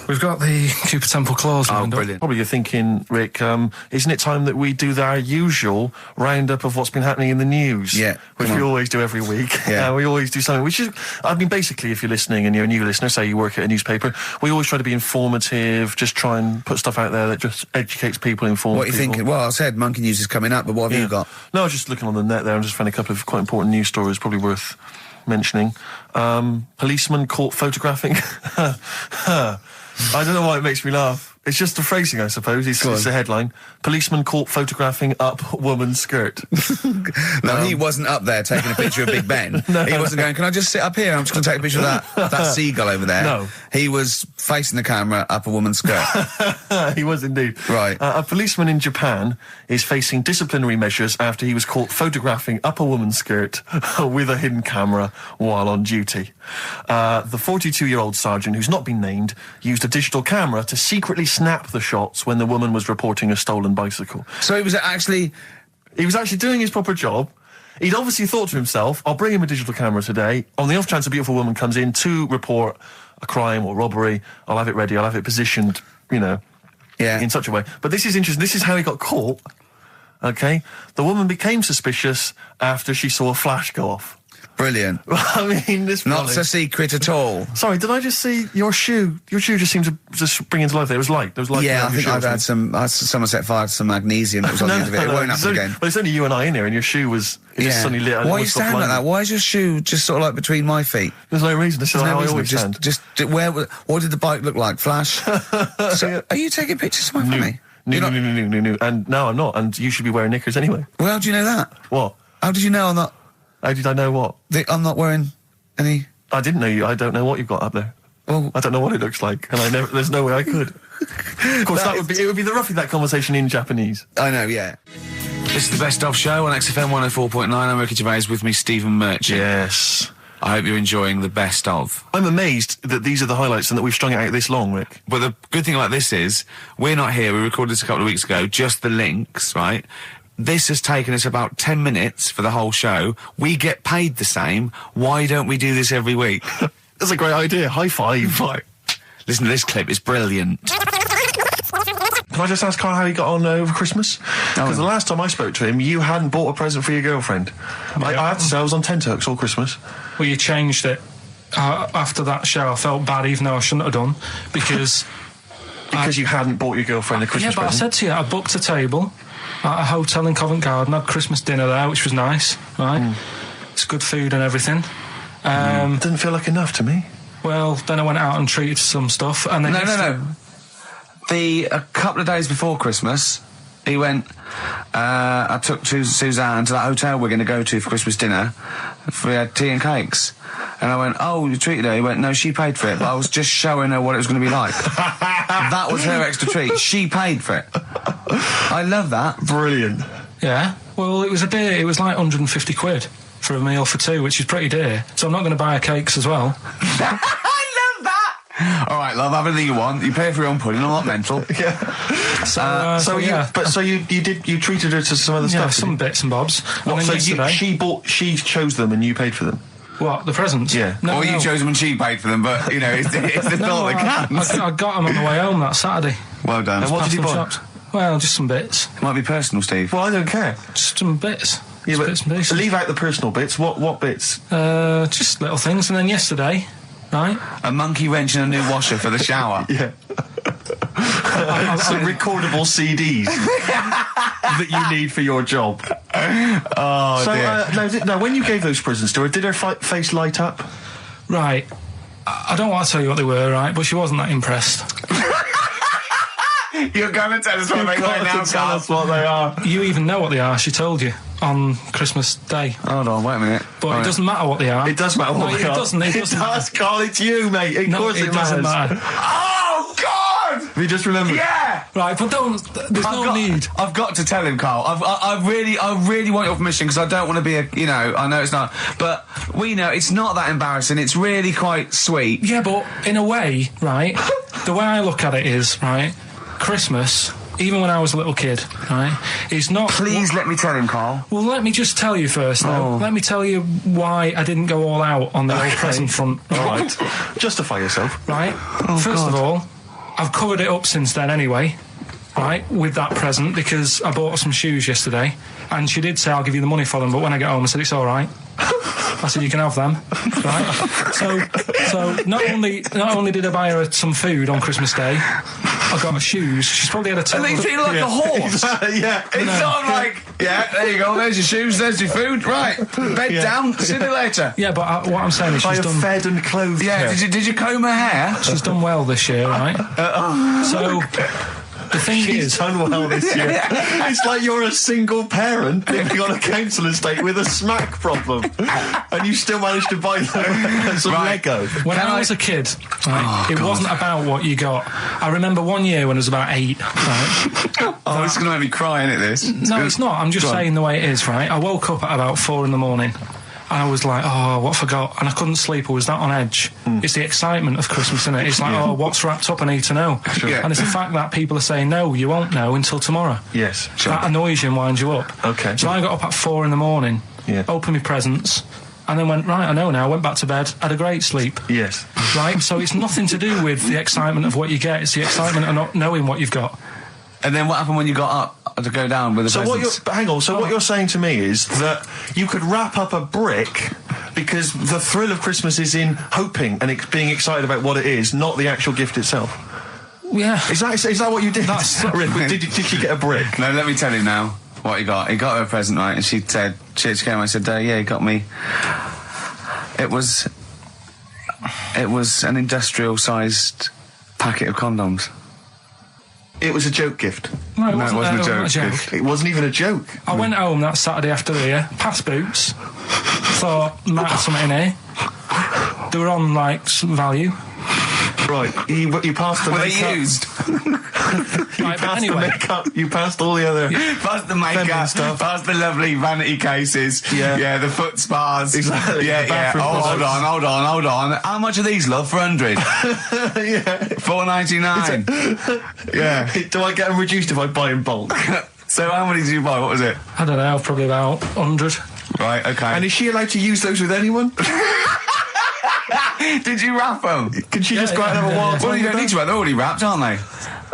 We've got the Cooper Temple Claws lined up. Brilliant. Probably you're thinking, Rick, isn't it time that we do our usual roundup of what's been happening in the news? Yeah. Which we always do every week. Yeah. We always do something, which is, I mean, basically, if you're listening and you're a new listener, say you work at a newspaper, we always try to be informative, just try and put stuff out there that just educates people, informs What are you people. thinking? Well, I said Monkey News is coming up, but what have you got? No, I was just looking on the net there and just found a couple of quite important news stories, probably worth mentioning. Policeman caught photographing. I don't know why it makes me laugh. It's just the phrasing, I suppose. It's the headline. Policeman caught photographing up woman's skirt. No, he wasn't up there taking a picture of Big Ben. He wasn't going, can I just sit up here? I'm just going to take a picture of that seagull over there. No. He was facing the camera up a woman's skirt. He was indeed. Right. A policeman in Japan is facing disciplinary measures after he was caught photographing up a woman's skirt with a hidden camera while on duty. The 42-year-old sergeant, who's not been named, used a digital camera to secretly snap the shots when the woman was reporting a stolen bicycle. So it was actually... He was actually doing his proper job. He'd obviously thought to himself, I'll bring him a digital camera today. On the off chance a beautiful woman comes in to report a crime or robbery, I'll have it ready, I'll have it positioned, in such a way. But this is interesting. This is how he got caught. Okay? The woman became suspicious after she saw a flash go off. Brilliant. I mean, this... Not so secret at all. Sorry, did I just see your shoe? Your shoe just seemed to just spring into life there. It was light. There was light. Yeah, I think I've had someone set fire to some magnesium that was on the end of it. It won't happen again. Well, it's only you and I in here, and your shoe was just suddenly lit. Why are you standing like that? Why is your shoe just sort of like between my feet? There's no reason. This is how I always stand. What did the bike look like? Flash? So, are you taking pictures of my family? No. And no, I'm not. And you should be wearing knickers anyway. Well, how do you know that? What? How did you know I'm not? How did I know what? I'm not wearing any... I didn't know you. I don't know what you've got up there. Well, I don't know what it looks like, and there's no way I could. Of course, it would be roughly that conversation in Japanese. I know, yeah. This is the Best Of Show on XFM 104.9. I'm Ricky Gervais, with me, Stephen Merchant. Yes. I hope you're enjoying the best of. I'm amazed that these are the highlights and that we've strung it out this long, Rick. But the good thing about this is, we're not here, we recorded this a couple of weeks ago, just the links, right? This has taken us about 10 minutes for the whole show. We get paid the same. Why don't we do this every week? That's a great idea. High five. Listen to this clip, it's brilliant. Can I just ask Karl how he got on over Christmas? Because the last time I spoke to him, you hadn't bought a present for your girlfriend. I had to say I was on tenterhooks all Christmas. Well, you changed it. After that show, I felt bad, even though I shouldn't have done, because... you hadn't bought your girlfriend a Christmas present? I said to you, I booked a table at a hotel in Covent Garden, had Christmas dinner there, which was nice, right? It's good food and everything. Didn't feel like enough to me. Well, then I went out and treated some stuff, and then... No. A couple of days before Christmas, he went, I took Suzanne to that hotel we're going to go to for Christmas dinner. We had tea and cakes. And I went, oh, you treated her? He went, no, she paid for it, but I was just showing her what it was going to be like. That was her extra treat. She paid for it. I love that. Brilliant. Yeah. Well, it was a dear. It was like 150 quid for a meal for two, which is pretty dear. So I'm not going to buy her cakes as well. All right, love, have anything you want. You pay for your own pudding. I'm not mental. Yeah. So you treated her to some other stuff. Yeah, some bits and bobs. What, so she chose them and you paid for them? What, the presents? Yeah. No, you chose them and she paid for them, but you know, it's the thought that counts. I got them on the way home that Saturday. Well done. And what did you buy? Shops. Well, just some bits. It might be personal, Steve. Well, I don't care. Just some bits. Yeah, but bits and pieces. Leave out the personal bits. What bits? Just little things. And then yesterday, right? A monkey wrench and a new washer for the shower. Yeah. Some recordable CDs that you need for your job. Oh, dear. Now, when you gave those presents to her, did her face light up? Right. I don't want to tell you what they were, right? But she wasn't that impressed. You're going to tell us what they were now, tell us what they are. You even know what they are. She told you on Christmas Day. Hold on, wait a minute. But it doesn't matter what they are. It does matter what they are. It doesn't. It does, Karl. It's you, mate. Of course it doesn't matters. matter. Oh, God! Have you just remembered? Yeah! Right, but there's no need. I've got to tell him, Karl. I really want your permission, because I don't want to be I know it's not, but we know it's not that embarrassing. It's really quite sweet. Yeah, but in a way, right, the way I look at it is, right, Christmas, even when I was a little kid, right, is not... Please let me tell him, Karl. Well, let me just tell you first, though. Oh. Let me tell you why I didn't go all out on the old present front. All right. Justify yourself. Right? First of all, I've covered it up since then anyway, right, with that present, because I bought her some shoes yesterday, and she did say, I'll give you the money for them, but when I get home, I said, it's all right. I said, you can have them, right? So not only did I buy her some food on Christmas Day, I got her shoes. She's probably had a total... And they feel like a horse. Yeah. It's not like, yeah, there you go, there's your shoes, there's your food, right, bed down, see you later. Yeah, but what I'm saying is she's done... fed and clothed. Yeah, did you comb her hair? She's done well this year, right? So... The thing is, done well this year. It's like you're a single parent living on a council estate with a smack problem, and you still managed to buy them some Lego. When I was a kid, right, it wasn't about what you got. I remember one year when I was about 8. Right, this is going to make me cry, isn't it? This? No, it's not. I'm just saying the way it is. Right, I woke up at about 4 in the morning. And I was like, oh, what I forgot? And I couldn't sleep. I was that on edge. It's the excitement of Christmas, isn't it? It's like, oh, what's wrapped up? I need to know. Sure. And it's the fact that people are saying, no, you won't know until tomorrow. Yes. Sure. That annoys you and winds you up. Okay. So I got up at 4 in the morning, opened my presents, and then went, right, I know now, went back to bed, had a great sleep. Yes. Right? So it's nothing to do with the excitement of what you get. It's the excitement of not knowing what you've got. And then what happened when you got up to go down with the presents? What you're saying to me is that you could wrap up a brick because the thrill of Christmas is in hoping and being excited about what it is, not the actual gift itself. Yeah. Is that what you did? Did you get a brick? No, let me tell you now what he got. He got her a present, right? And she said, she came. I said, yeah, he got me. It was an industrial-sized packet of condoms. It was a joke gift. No, it wasn't a joke. It wasn't even a joke. I went home that Saturday after here, past Boots, thought, might have something in here. They were on, like, some value. Right, you passed the Were makeup. they used? Right, but The anyway, makeup. You passed all the other. Past the feminine makeup, stuff. past the lovely vanity cases. Yeah. the foot spas. Exactly, Yeah, the yeah. bathroom Oh, products. hold on. How much are these, love, for 100? Yeah. $4.99. Yeah. Do I get them reduced if I buy in bulk? So how many did you buy? What was it? I don't know, probably about 100. Right, okay. And is she allowed to use those with anyone? Did you wrap them? Can she just go out and have a wild Well, time you with don't need to them? wrap. They're already wrapped, aren't they?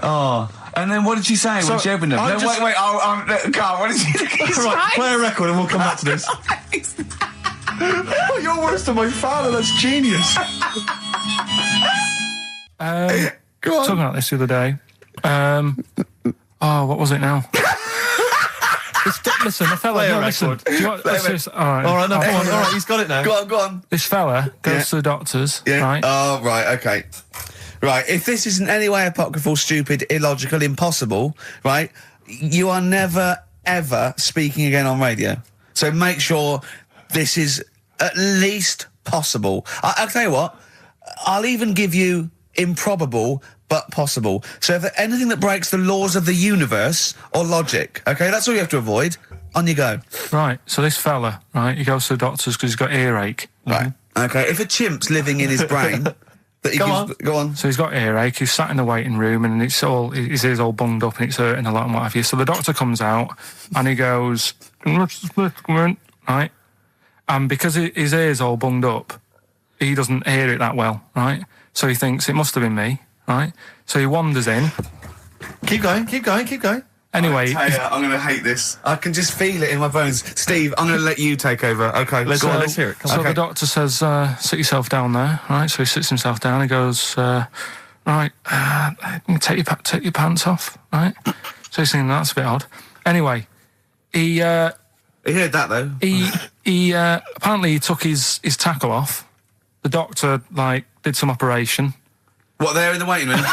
Oh. And then what did she say when she opened them? I No, just- wait. Carl, what did she say? Right, play a record and we'll come back to this. Oh, you're worse than my father. That's genius. Go on. Talking about this the other day. What was it now? Listen, the fella. Play a No, listen. record. Do you want, let's just, all right. All right, no, I'll- come on. All right, he's got it now. Go on. This fella goes Yeah. to the doctors, Yeah. right? Oh, right, okay. Right, if this is in any way apocryphal, stupid, illogical, impossible, right, you are never, ever speaking again on radio. So make sure this is at least possible. I'll tell you what, I'll even give you improbable but possible. So if anything that breaks the laws of the universe or logic, okay, that's all you have to avoid. On you go. Right, so this fella, right, he goes to the doctors because he's got earache. Right. Okay, if a chimp's living in his brain... that he go on. So he's got earache, he's sat in the waiting room and his ear's all bunged up and it's hurting a lot and what have you. So the doctor comes out and he goes, right? And because his ear's all bunged up, he doesn't hear it that well, right? So he thinks it must have been me, right? So he wanders in. Keep going. Anyway, I'm going to hate this. I can just feel it in my bones. Steve, I'm going to let you take over. Okay, Let's hear it. Come so on. the doctor says, sit yourself down there, right? So he sits himself down. He goes, right, take your pants off, right? So he's thinking that's a bit odd. Anyway, he heard that though. he apparently he took his tackle off. The doctor did some operation. What, there in the waiting room?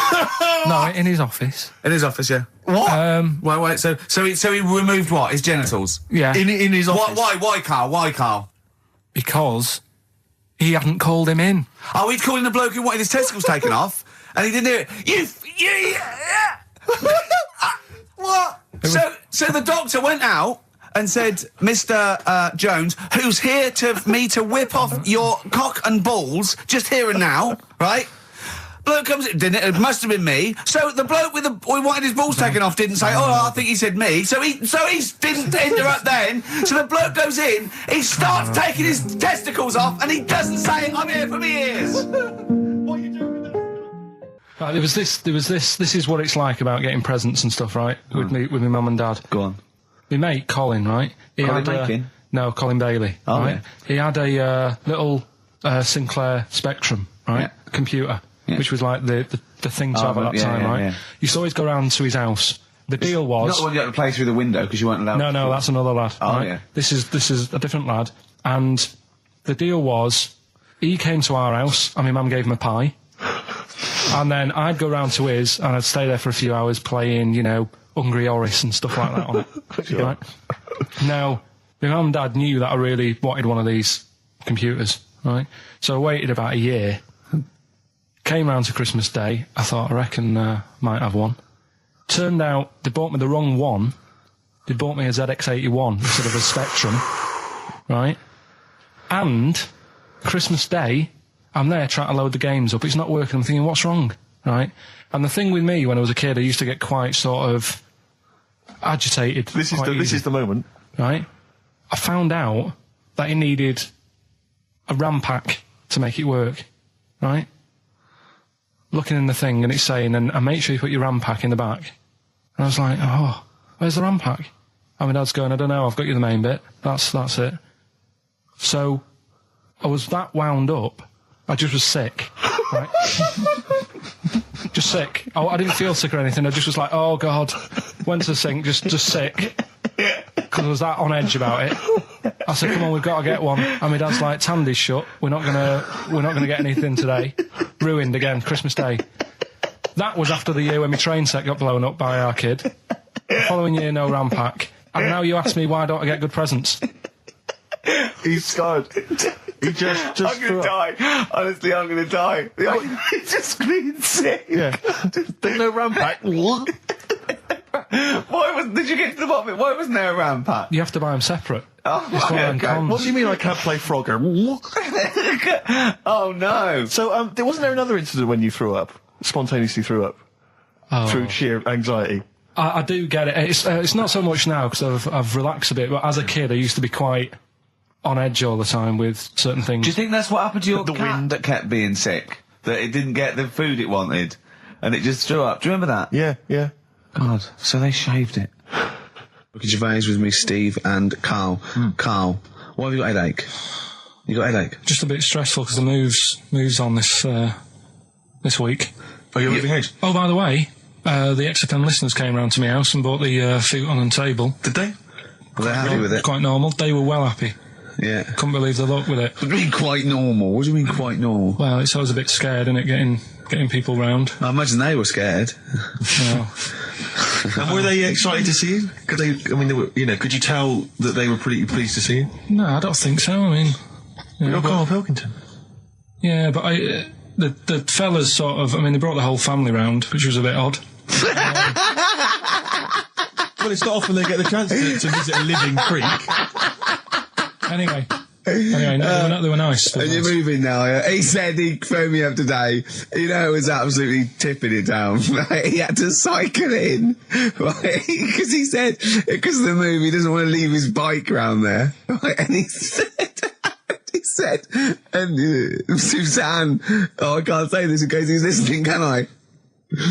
No, in his office. In his office, yeah. What? Wait. So he removed what? His genitals. Yeah, In his office. Why, Carl? Why, Carl? because he hadn't called him in. Oh, he'd called in the bloke who wanted his testicles taken off, and he didn't hear it. What? So the doctor went out and said, Mr. Jones, who's here to whip off your cock and balls just here and now, right? Bloke comes in, didn't it? It must have been me. So the bloke who wanted his balls taken off didn't say, oh, I think he said me. So he didn't interrupt then. So the bloke goes in, he starts taking his testicles off, and he doesn't say, I'm here for me ears. What are you doing with that? Right, there was this. This is what it's like about getting presents and stuff, right? With my mum and dad. Go on. My mate Colin, right? He Colin had Bacon? No, Colin Bailey. Oh, right? yeah. He had a little Sinclair Spectrum, right? Yeah. Computer, which was like the thing to have at that yeah, time, yeah, right? yeah. You used to always go round to his house. The deal was Not the one you had to play through the window because you weren't allowed. no, that's another lad. Oh, right? yeah. This is a different lad, and the deal was he came to our house and my mum gave him a pie. And then I'd go round to his, and I'd stay there for a few hours playing, Hungry Horace and stuff like that on it. Sure. Right? Now, my mum and dad knew that I really wanted one of these computers, right? So I waited about a year. Came round to Christmas Day. I thought, I reckon might have one. Turned out they bought me the wrong one. They bought me a ZX81 instead of a Spectrum, right? And Christmas Day, I'm there trying to load the games up. It's not working. I'm thinking, what's wrong, right? And the thing with me, when I was a kid, I used to get quite sort of agitated. This quite is easy, the moment. right? I found out that it needed a RAM pack to make it work, right? Looking in the thing and it's saying, and make sure you put your RAM pack in the back. And I was like, oh, where's the RAM pack? And my dad's going, I don't know, I've got you the main bit. That's it. So I was that wound up, I just was sick, right? Just sick. I didn't feel sick or anything. I just was like, oh God. Went to the sink, just sick. Because I was that on edge about it. I said, come on, we've got to get one. And my dad's like, Tandy's shut. We're not gonna get anything today. Ruined again, Christmas Day. That was after the year when my train set got blown up by our kid. The following year, no RAM pack. And now you ask me why don't I get good presents? He's scarred. He just I'm threw gonna up. die. Honestly, I'm gonna die. He's just being sick. Yeah. There's no ram pack. Did you get to the bottom of it? Why wasn't there a ram pack? You have to buy them separate. Oh, It's one of them okay. cons. What do you mean I can't play Frogger? Oh no. So, wasn't there another incident when you threw up? Spontaneously threw up? Through sheer anxiety? I do get it. It's not so much now because I've relaxed a bit, but as a kid I used to be quite on edge all the time with certain things. Do you think that's what happened to your The cat wind. that kept being sick? That it didn't get the food it wanted? And it just threw up? Do you remember that? Yeah. God, so they shaved it. Ricky Gervais with me, Steve and Carl. Carl, why have you got a headache? You got a headache? Just a bit stressful because the moves on this week. Are you moving house? Oh, by the way, the XFM listeners came round to my house and bought the futon and table. Did they? Were they happy with it? Quite normal. They were well happy. Yeah. Couldn't believe the luck with it. What do you mean quite normal? What do you mean quite normal? Well, it's always a bit scared, isn't it, getting people round. I imagine they were scared. Well, And were they excited to see you? Could you tell that they were pretty pleased to see you? no, I don't think so. I mean, You're Karl Pilkington. yeah, but the fellas sort of, they brought the whole family round, which was a bit odd. Well, it's not often they get the chance to visit a living creek. Anyway, no, they were nice. And you're moving now, yeah? He said he phoned me up today. You know, it was absolutely tipping it down. Right? He had to cycle in, right? Because he said, because of the move, he doesn't want to leave his bike round there. Right? And he said, and Suzanne, I can't say this in case he's listening, can I?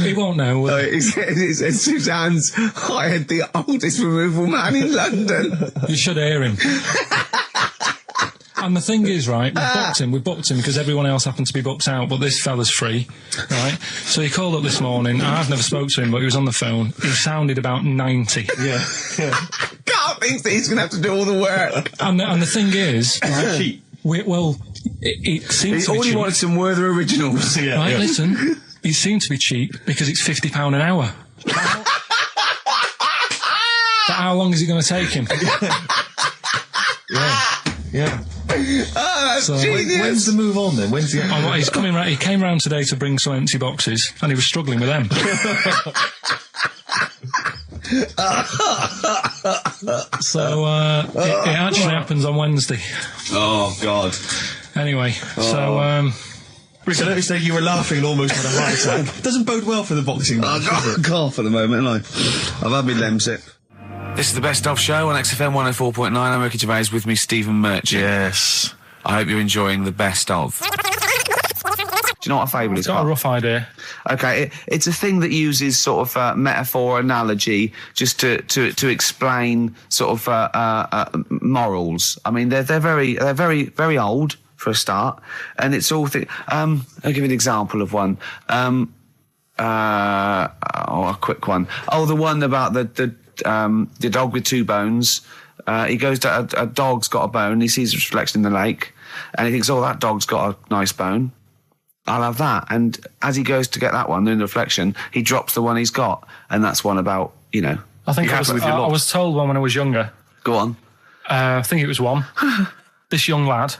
He won't know. He said Suzanne's hired the oldest removal man in London. You should hear him. And the thing is, right, we booked him because everyone else happened to be booked out, but this fella's free, right? So he called up this morning. I've never spoke to him, but he was on the phone. He sounded about 90. Yeah. Carl thinks that he's going to have to do all the work. And the thing is, right, it seems to be All he cheap. wanted some Werther originals. Right, listen, it seemed to be cheap because it's £50 an hour. But how long is it going to take him? Yeah. Oh, that's genius. When's the move on then? When's the... He's coming round. He came round today to bring some empty boxes, and he was struggling with them. So it actually happens on Wednesday. Oh, God. Anyway, Rick, I noticed that you were laughing and almost had a heart attack. Doesn't bode well for the boxing match, does it? Carl for the moment, haven't I? I've had my Lemsip. This is the Best Of Show on XFM 104.9. I'm Ricky Gervais, with me, Stephen Merchant. Yes. I hope you're enjoying the Best Of. Do you know what a fable is? got a Carl? rough idea. Okay, it's a thing that uses sort of metaphor, analogy, just to explain sort of morals. I mean, they're very old for a start, and it's all. I'll give you an example of one. A quick one. Oh, the one about the dog with two bones. He goes to a dog's got a bone. He sees a reflection in the lake, and he thinks, "Oh, that dog's got a nice bone. I'll have that." And as he goes to get that one in the reflection, he drops the one he's got, and that's one about I think you I was, have with your I lot. was told one when I was younger. Go on. I think it was one. This young lad,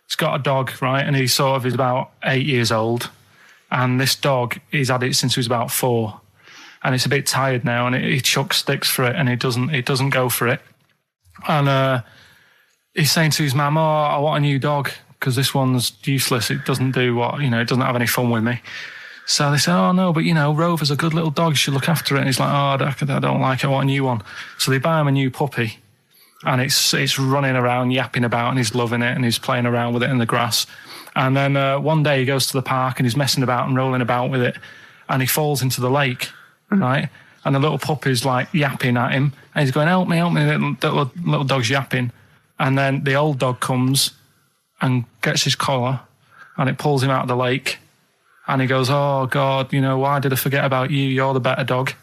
he's got a dog, right, and he sort of is about 8 years old, and this dog, he's had it since he was about 4, and it's a bit tired now, and he chucks sticks for it, and it doesn't go for it, and he's saying to his mum, "Oh, I want a new dog because this one's useless. It doesn't do what it doesn't have any fun with me." So they say, "Oh no, but Rover's a good little dog. You should look after it." And he's like, "Oh, I don't like it. I want a new one." So they buy him a new puppy. And it's running around, yapping about, and he's loving it, and he's playing around with it in the grass. And then one day he goes to the park, and he's messing about and rolling about with it, and he falls into the lake, right? And the little puppy's like yapping at him, and he's going, help me, the little dog's yapping. And then the old dog comes and gets his collar, and it pulls him out of the lake, and he goes, "Oh, God, why did I forget about you? You're the better dog."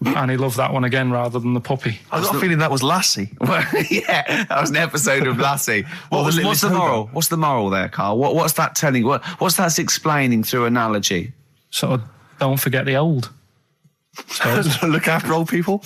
And he loved that one again rather than the puppy. I got a feeling that was Lassie. Well, yeah, that was an episode of Lassie. What's the moral? What's the moral there, Carl? What's that telling? What's that explaining through analogy? Sort of, don't forget the old. Look after old people.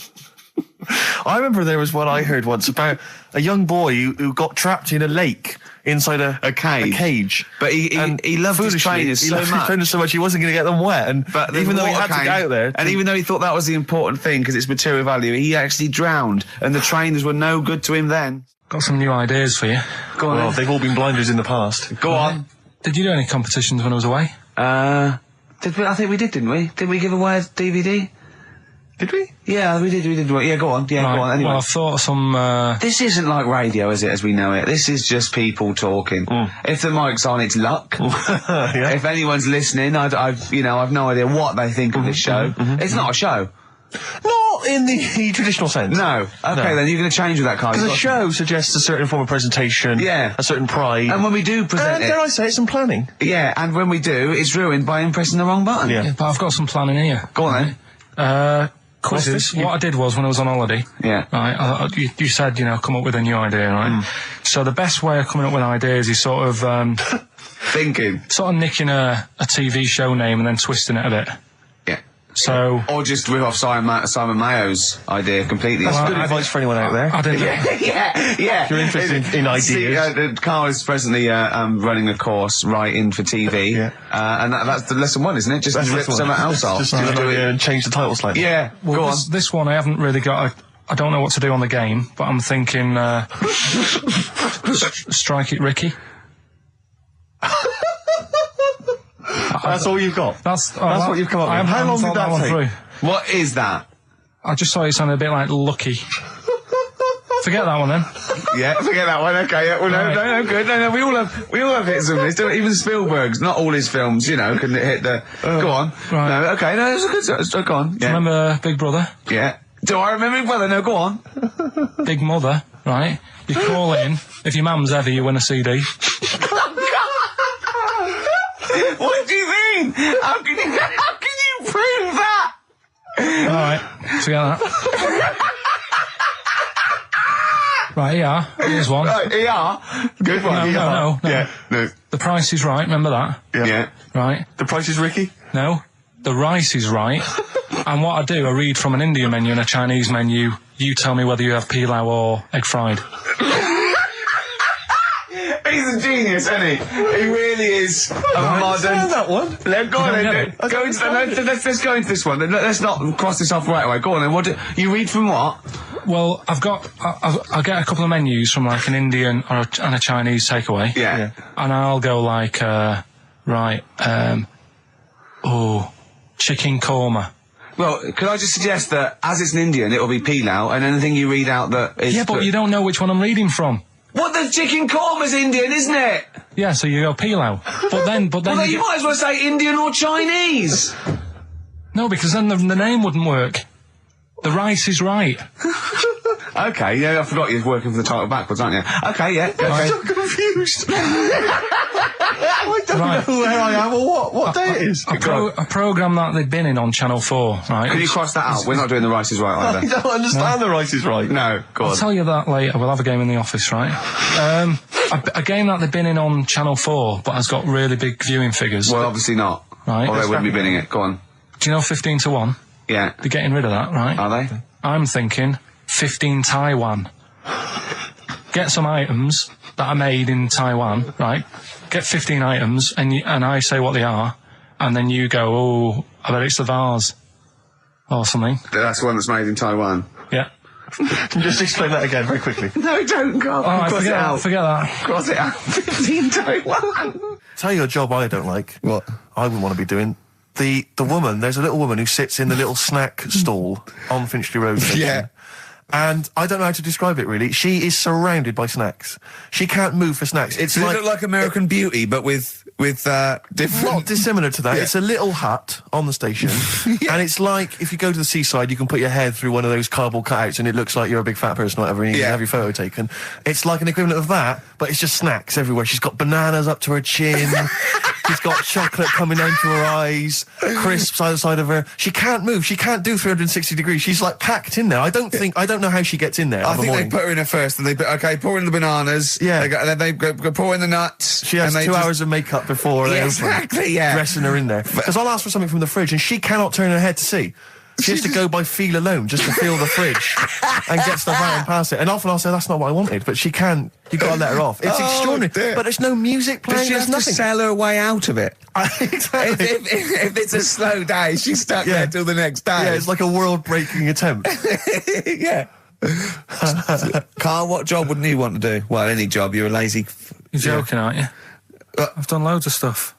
I remember there was one I heard once about a young boy who got trapped in a lake inside a cage. But he loved his trainers so much. He wasn't going to get them wet. But even though he had to get out there, and even though he thought that was the important thing because it's material value, he actually drowned, and the trainers were no good to him then. Got some new ideas for you. Go on. Well, they've all been blinders in the past. Go on. Did you do any competitions when I was away? Did we? I think we did, didn't we? Did we give away a DVD? Did we? Yeah, we did. Yeah, go on. Yeah, right. Go on. Anyway. Well, I thought some... This isn't like radio, is it, as we know it? This is just people talking. If the mic's on, it's luck. Yeah. If anyone's listening, I've no idea what they think of this show. It's not a show. Not in the traditional sense. No. Okay, then you're going to change with that kind. Because a show suggests a certain form of presentation. Yeah. A certain pride. And when we do present dare I say, it's some planning. Yeah, and when we do, it's ruined by him pressing the wrong button. Yeah, but I've got some planning here. Go on then. Quizzes. What I did was, when I was on holiday... Yeah. Right, you said, come up with a new idea, right? So the best way of coming up with ideas is sort of... thinking. Sort of nicking a TV show name and then twisting it a bit. Yeah. So... Or just rip off Simon Mayo's idea completely. That's good advice for anyone out there. I didn't... Yeah. If you're interested in ideas. Carl is presently running a course writing for TV. Yeah. And that's the lesson one, isn't it? Just rip something else off. Just do an idea and change the title slightly. Yeah. Well, go on. This one I haven't really got... I don't know what to do on the game, but I'm thinking... Strike It Ricky. That's all you've got? That's what you've come up with. How long did that take? Through. What is that? I just thought it sounded a bit like Lucky. Forget that one then. Yeah, forget that one. Okay, yeah. Well, no, good. No, we all have hits of this. Even Spielberg's, not all his films, can hit the. Go on. Right. No, okay, no, it's a good. Go on. Yeah. Remember Big Brother? Yeah. Do I remember Big Brother? No, go on. Big Mother, right? You call in. If your mum's heavy, you win a CD. What do you mean? How can you prove that? All right, forget that. Right, ER. Here's one. Right, ER. Good one. No. Yeah. No. The Price is Right. Remember that? Yeah. Right. The Price is Ricky? No. The Rice is Right. And what I do, I read from an Indian menu and a Chinese menu. You tell me whether you have pilau or egg fried. He's a genius, isn't he? He really is a modern... that one. Let's go into this one. Let's not cross this off right away. Go on then. What you read from what? Well, I'll get a couple of menus from like an Indian and a Chinese takeaway. Yeah. And I'll go like, chicken korma. Well, could I just suggest that as it's an Indian, it'll be pilau, and anything you read out that is... Yeah, but you don't know which one I'm reading from. What, the chicken korma's Indian, isn't it? Yeah, so you go pilau. But then Well, you might as well say Indian or Chinese. No, because then the name wouldn't work. The Rice is Right. Okay, yeah, I forgot you're working from the title backwards, aren't you? Okay, yeah. I'm so confused. I don't know where I am or what day it is. A programme that they've been in on Channel 4, right? Can you cross that out? We're not doing The Rice is Right I either. don't understand The Rice is Right. No, go on. I'll tell you that later. We'll have a game in the office, right? A game that they've been in on Channel 4, but has got really big viewing figures. Well, obviously not. Right. Or they wouldn't be bidding it. Go on. Do you know 15 to 1? Yeah. They're getting rid of that, right? Are they? I'm thinking 15 Taiwan. Get some items that are made in Taiwan, right? Get 15 items, and I say what they are, and then you go, oh, I bet it's the vase. Or something. That's the one that's made in Taiwan. Yeah. Just explain that again very quickly. No, don't go. Alright, forget that. Cross it out. 15 Taiwan. Tell you a job I don't like. What? I wouldn't want to be doing. The woman, there's a little woman who sits in the little snack stall on Finchley Road station. Yeah. And I don't know how to describe it really. She is surrounded by snacks. She can't move for snacks. It's Does like, it look like American Beauty, but with different... not dissimilar to that. Yeah. It's a little hut on the station. And it's like, if you go to the seaside, you can put your head through one of those cardboard cutouts and it looks like you're a big fat person or whatever, and you can have your photo taken. It's like an equivalent of that, but it's just snacks everywhere. She's got bananas up to her chin. She's got chocolate coming down to her eyes, crisps either side of her. She can't move. She can't do 360 degrees. She's like packed in there. I don't know how she gets in there. I think they put her in there first, and pour in the bananas. Yeah. And then they go pour in the nuts. She has 2 hours of makeup before they open, exactly, yeah. dressing her in there. Because I'll ask for something from the fridge, and she cannot turn her head to see. She has to go by feel alone, just to feel the fridge and get stuff out and pass it. And often I'll say, that's not what I wanted, but she can't. You've got to let her off. It's extraordinary. Dear. But there's no music playing, Does she there's have nothing. to sell her way out of it? Exactly. If it's a slow day, she's stuck there till the next day. Yeah, it's like a world-breaking attempt. Yeah. Carl, what job wouldn't you want to do? Well, any job. You're a lazy... You're joking, aren't you? I've done loads of stuff.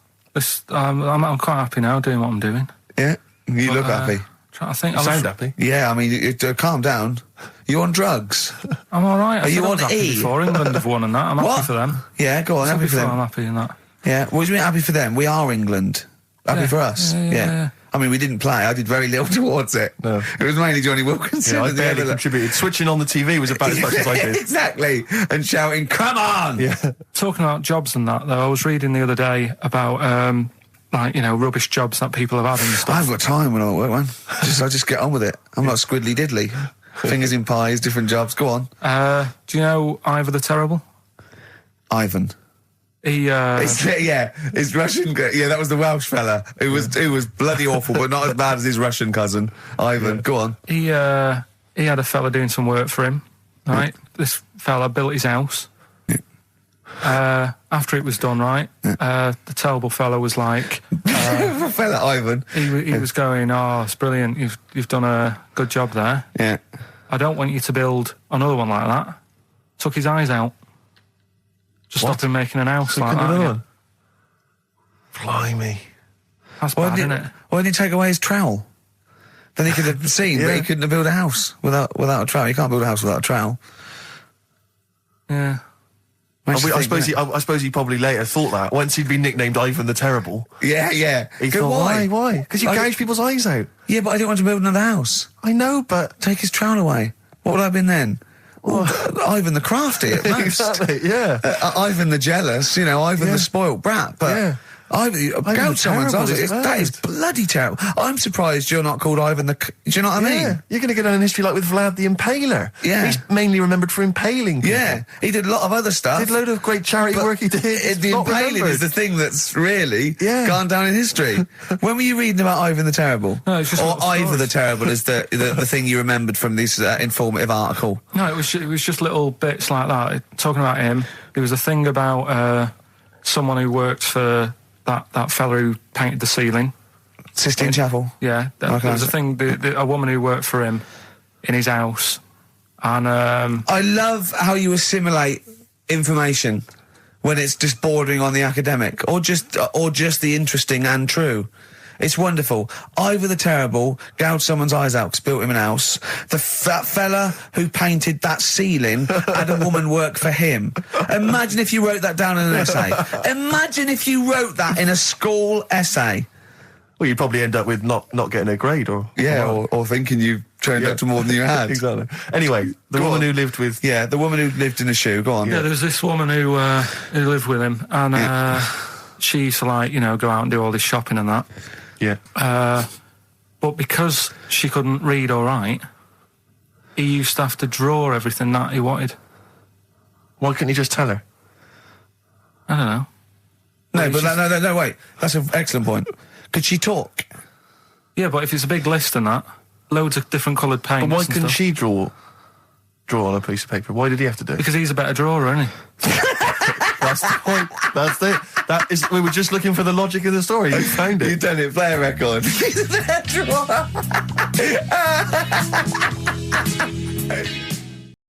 I'm quite happy now doing what I'm doing. Yeah? You look happy. Trying to think. You sound happy. Yeah, I mean, calm down. You on drugs? I'm all right. Are you on E? Before England have won and that. I'm happy for them. Yeah, go on, happy for them. I'm happy in that. Yeah, what do you mean happy for them? We are England. Happy for us. Yeah. I mean, we didn't play. I did very little towards it. No. It was mainly Johnny Wilkinson. Yeah, I barely contributed. Switching on the TV was about as much as I did. Exactly. And shouting, come on! Yeah. Talking about jobs and that, though, I was reading the other day about, rubbish jobs that people have had and stuff. I haven't got time when I'm at work, man. I just get on with it. I'm not squiddly diddly. Fingers in pies, different jobs. Go on. Do you know Ivor the Terrible? Ivan. He, his Russian. Yeah, that was the Welsh fella. Who was bloody awful, but not as bad as his Russian cousin, Ivan. Go on. He had a fella doing some work for him, right? This fella built his house. After it was done, right, the terrible fella was like... fella Ivan. He was going, it's brilliant, you've done a good job there. Yeah. I don't want you to build another one like that. Took his eyes out. Just stopped him making an house like that. One? Blimey. That's bad, isn't it? Why didn't he take away his trowel? Then he could have seen, but he couldn't have built a house without a trowel. You can't build a house without a trowel. Yeah. I suppose he probably later thought that once he'd been nicknamed Ivan the Terrible. Yeah. He thought, why? Because you gouge people's eyes out. Yeah, but I didn't want to build another house. I know, but take his trowel away. What would I have been then? Ivan the Crafty at most. Exactly. Yeah. Ivan the Jealous. Ivan the spoilt brat. But Ivan gouge someone's eyes. That is bloody terrible. I'm surprised you're not called Ivan the... Do you know what I mean? You're going to go down in history like with Vlad the Impaler. Yeah. He's mainly remembered for impaling people. Yeah. He did a lot of other stuff. Did a load of great charity work he did. The impaling is the thing that's really gone down in history. When were you reading about Ivan the Terrible? No, it's just or Ivor the Terrible is the thing you remembered from this informative article? No, it was just little bits like that. Talking about him, there was a thing about someone who worked for that fella who painted the ceiling. Sistine Chapel? Yeah. There was a thing, a woman who worked for him in his house. And I love how you assimilate information when it's just bordering on the academic or just the interesting and true. It's wonderful. Ivor the Terrible gouged someone's eyes out 'cause built him an house. That fella who painted that ceiling had a woman work for him. Imagine if you wrote that down in an essay. Imagine if you wrote that in a school essay. Well, you'd probably end up with not getting a grade or thinking you turned up to more than you had. Exactly. Anyway, the woman who lived with... Yeah, the woman who lived in a shoe. Go on. Yeah, there was this woman who lived with him, and she used to, go out and do all this shopping and that. Yeah. But because she couldn't read or write, he used to have to draw everything that he wanted. Why couldn't he just tell her? I don't know. No, wait. That's an excellent point. Could she talk? Yeah, but if it's a big list and that, loads of different coloured paints. But why couldn't she draw on a piece of paper? Why did he have to do it? Because he's a better drawer, isn't he? That's the point. That's it. We were just looking for the logic of the story. You found it. You've done it. Play a record. He's a better drawer.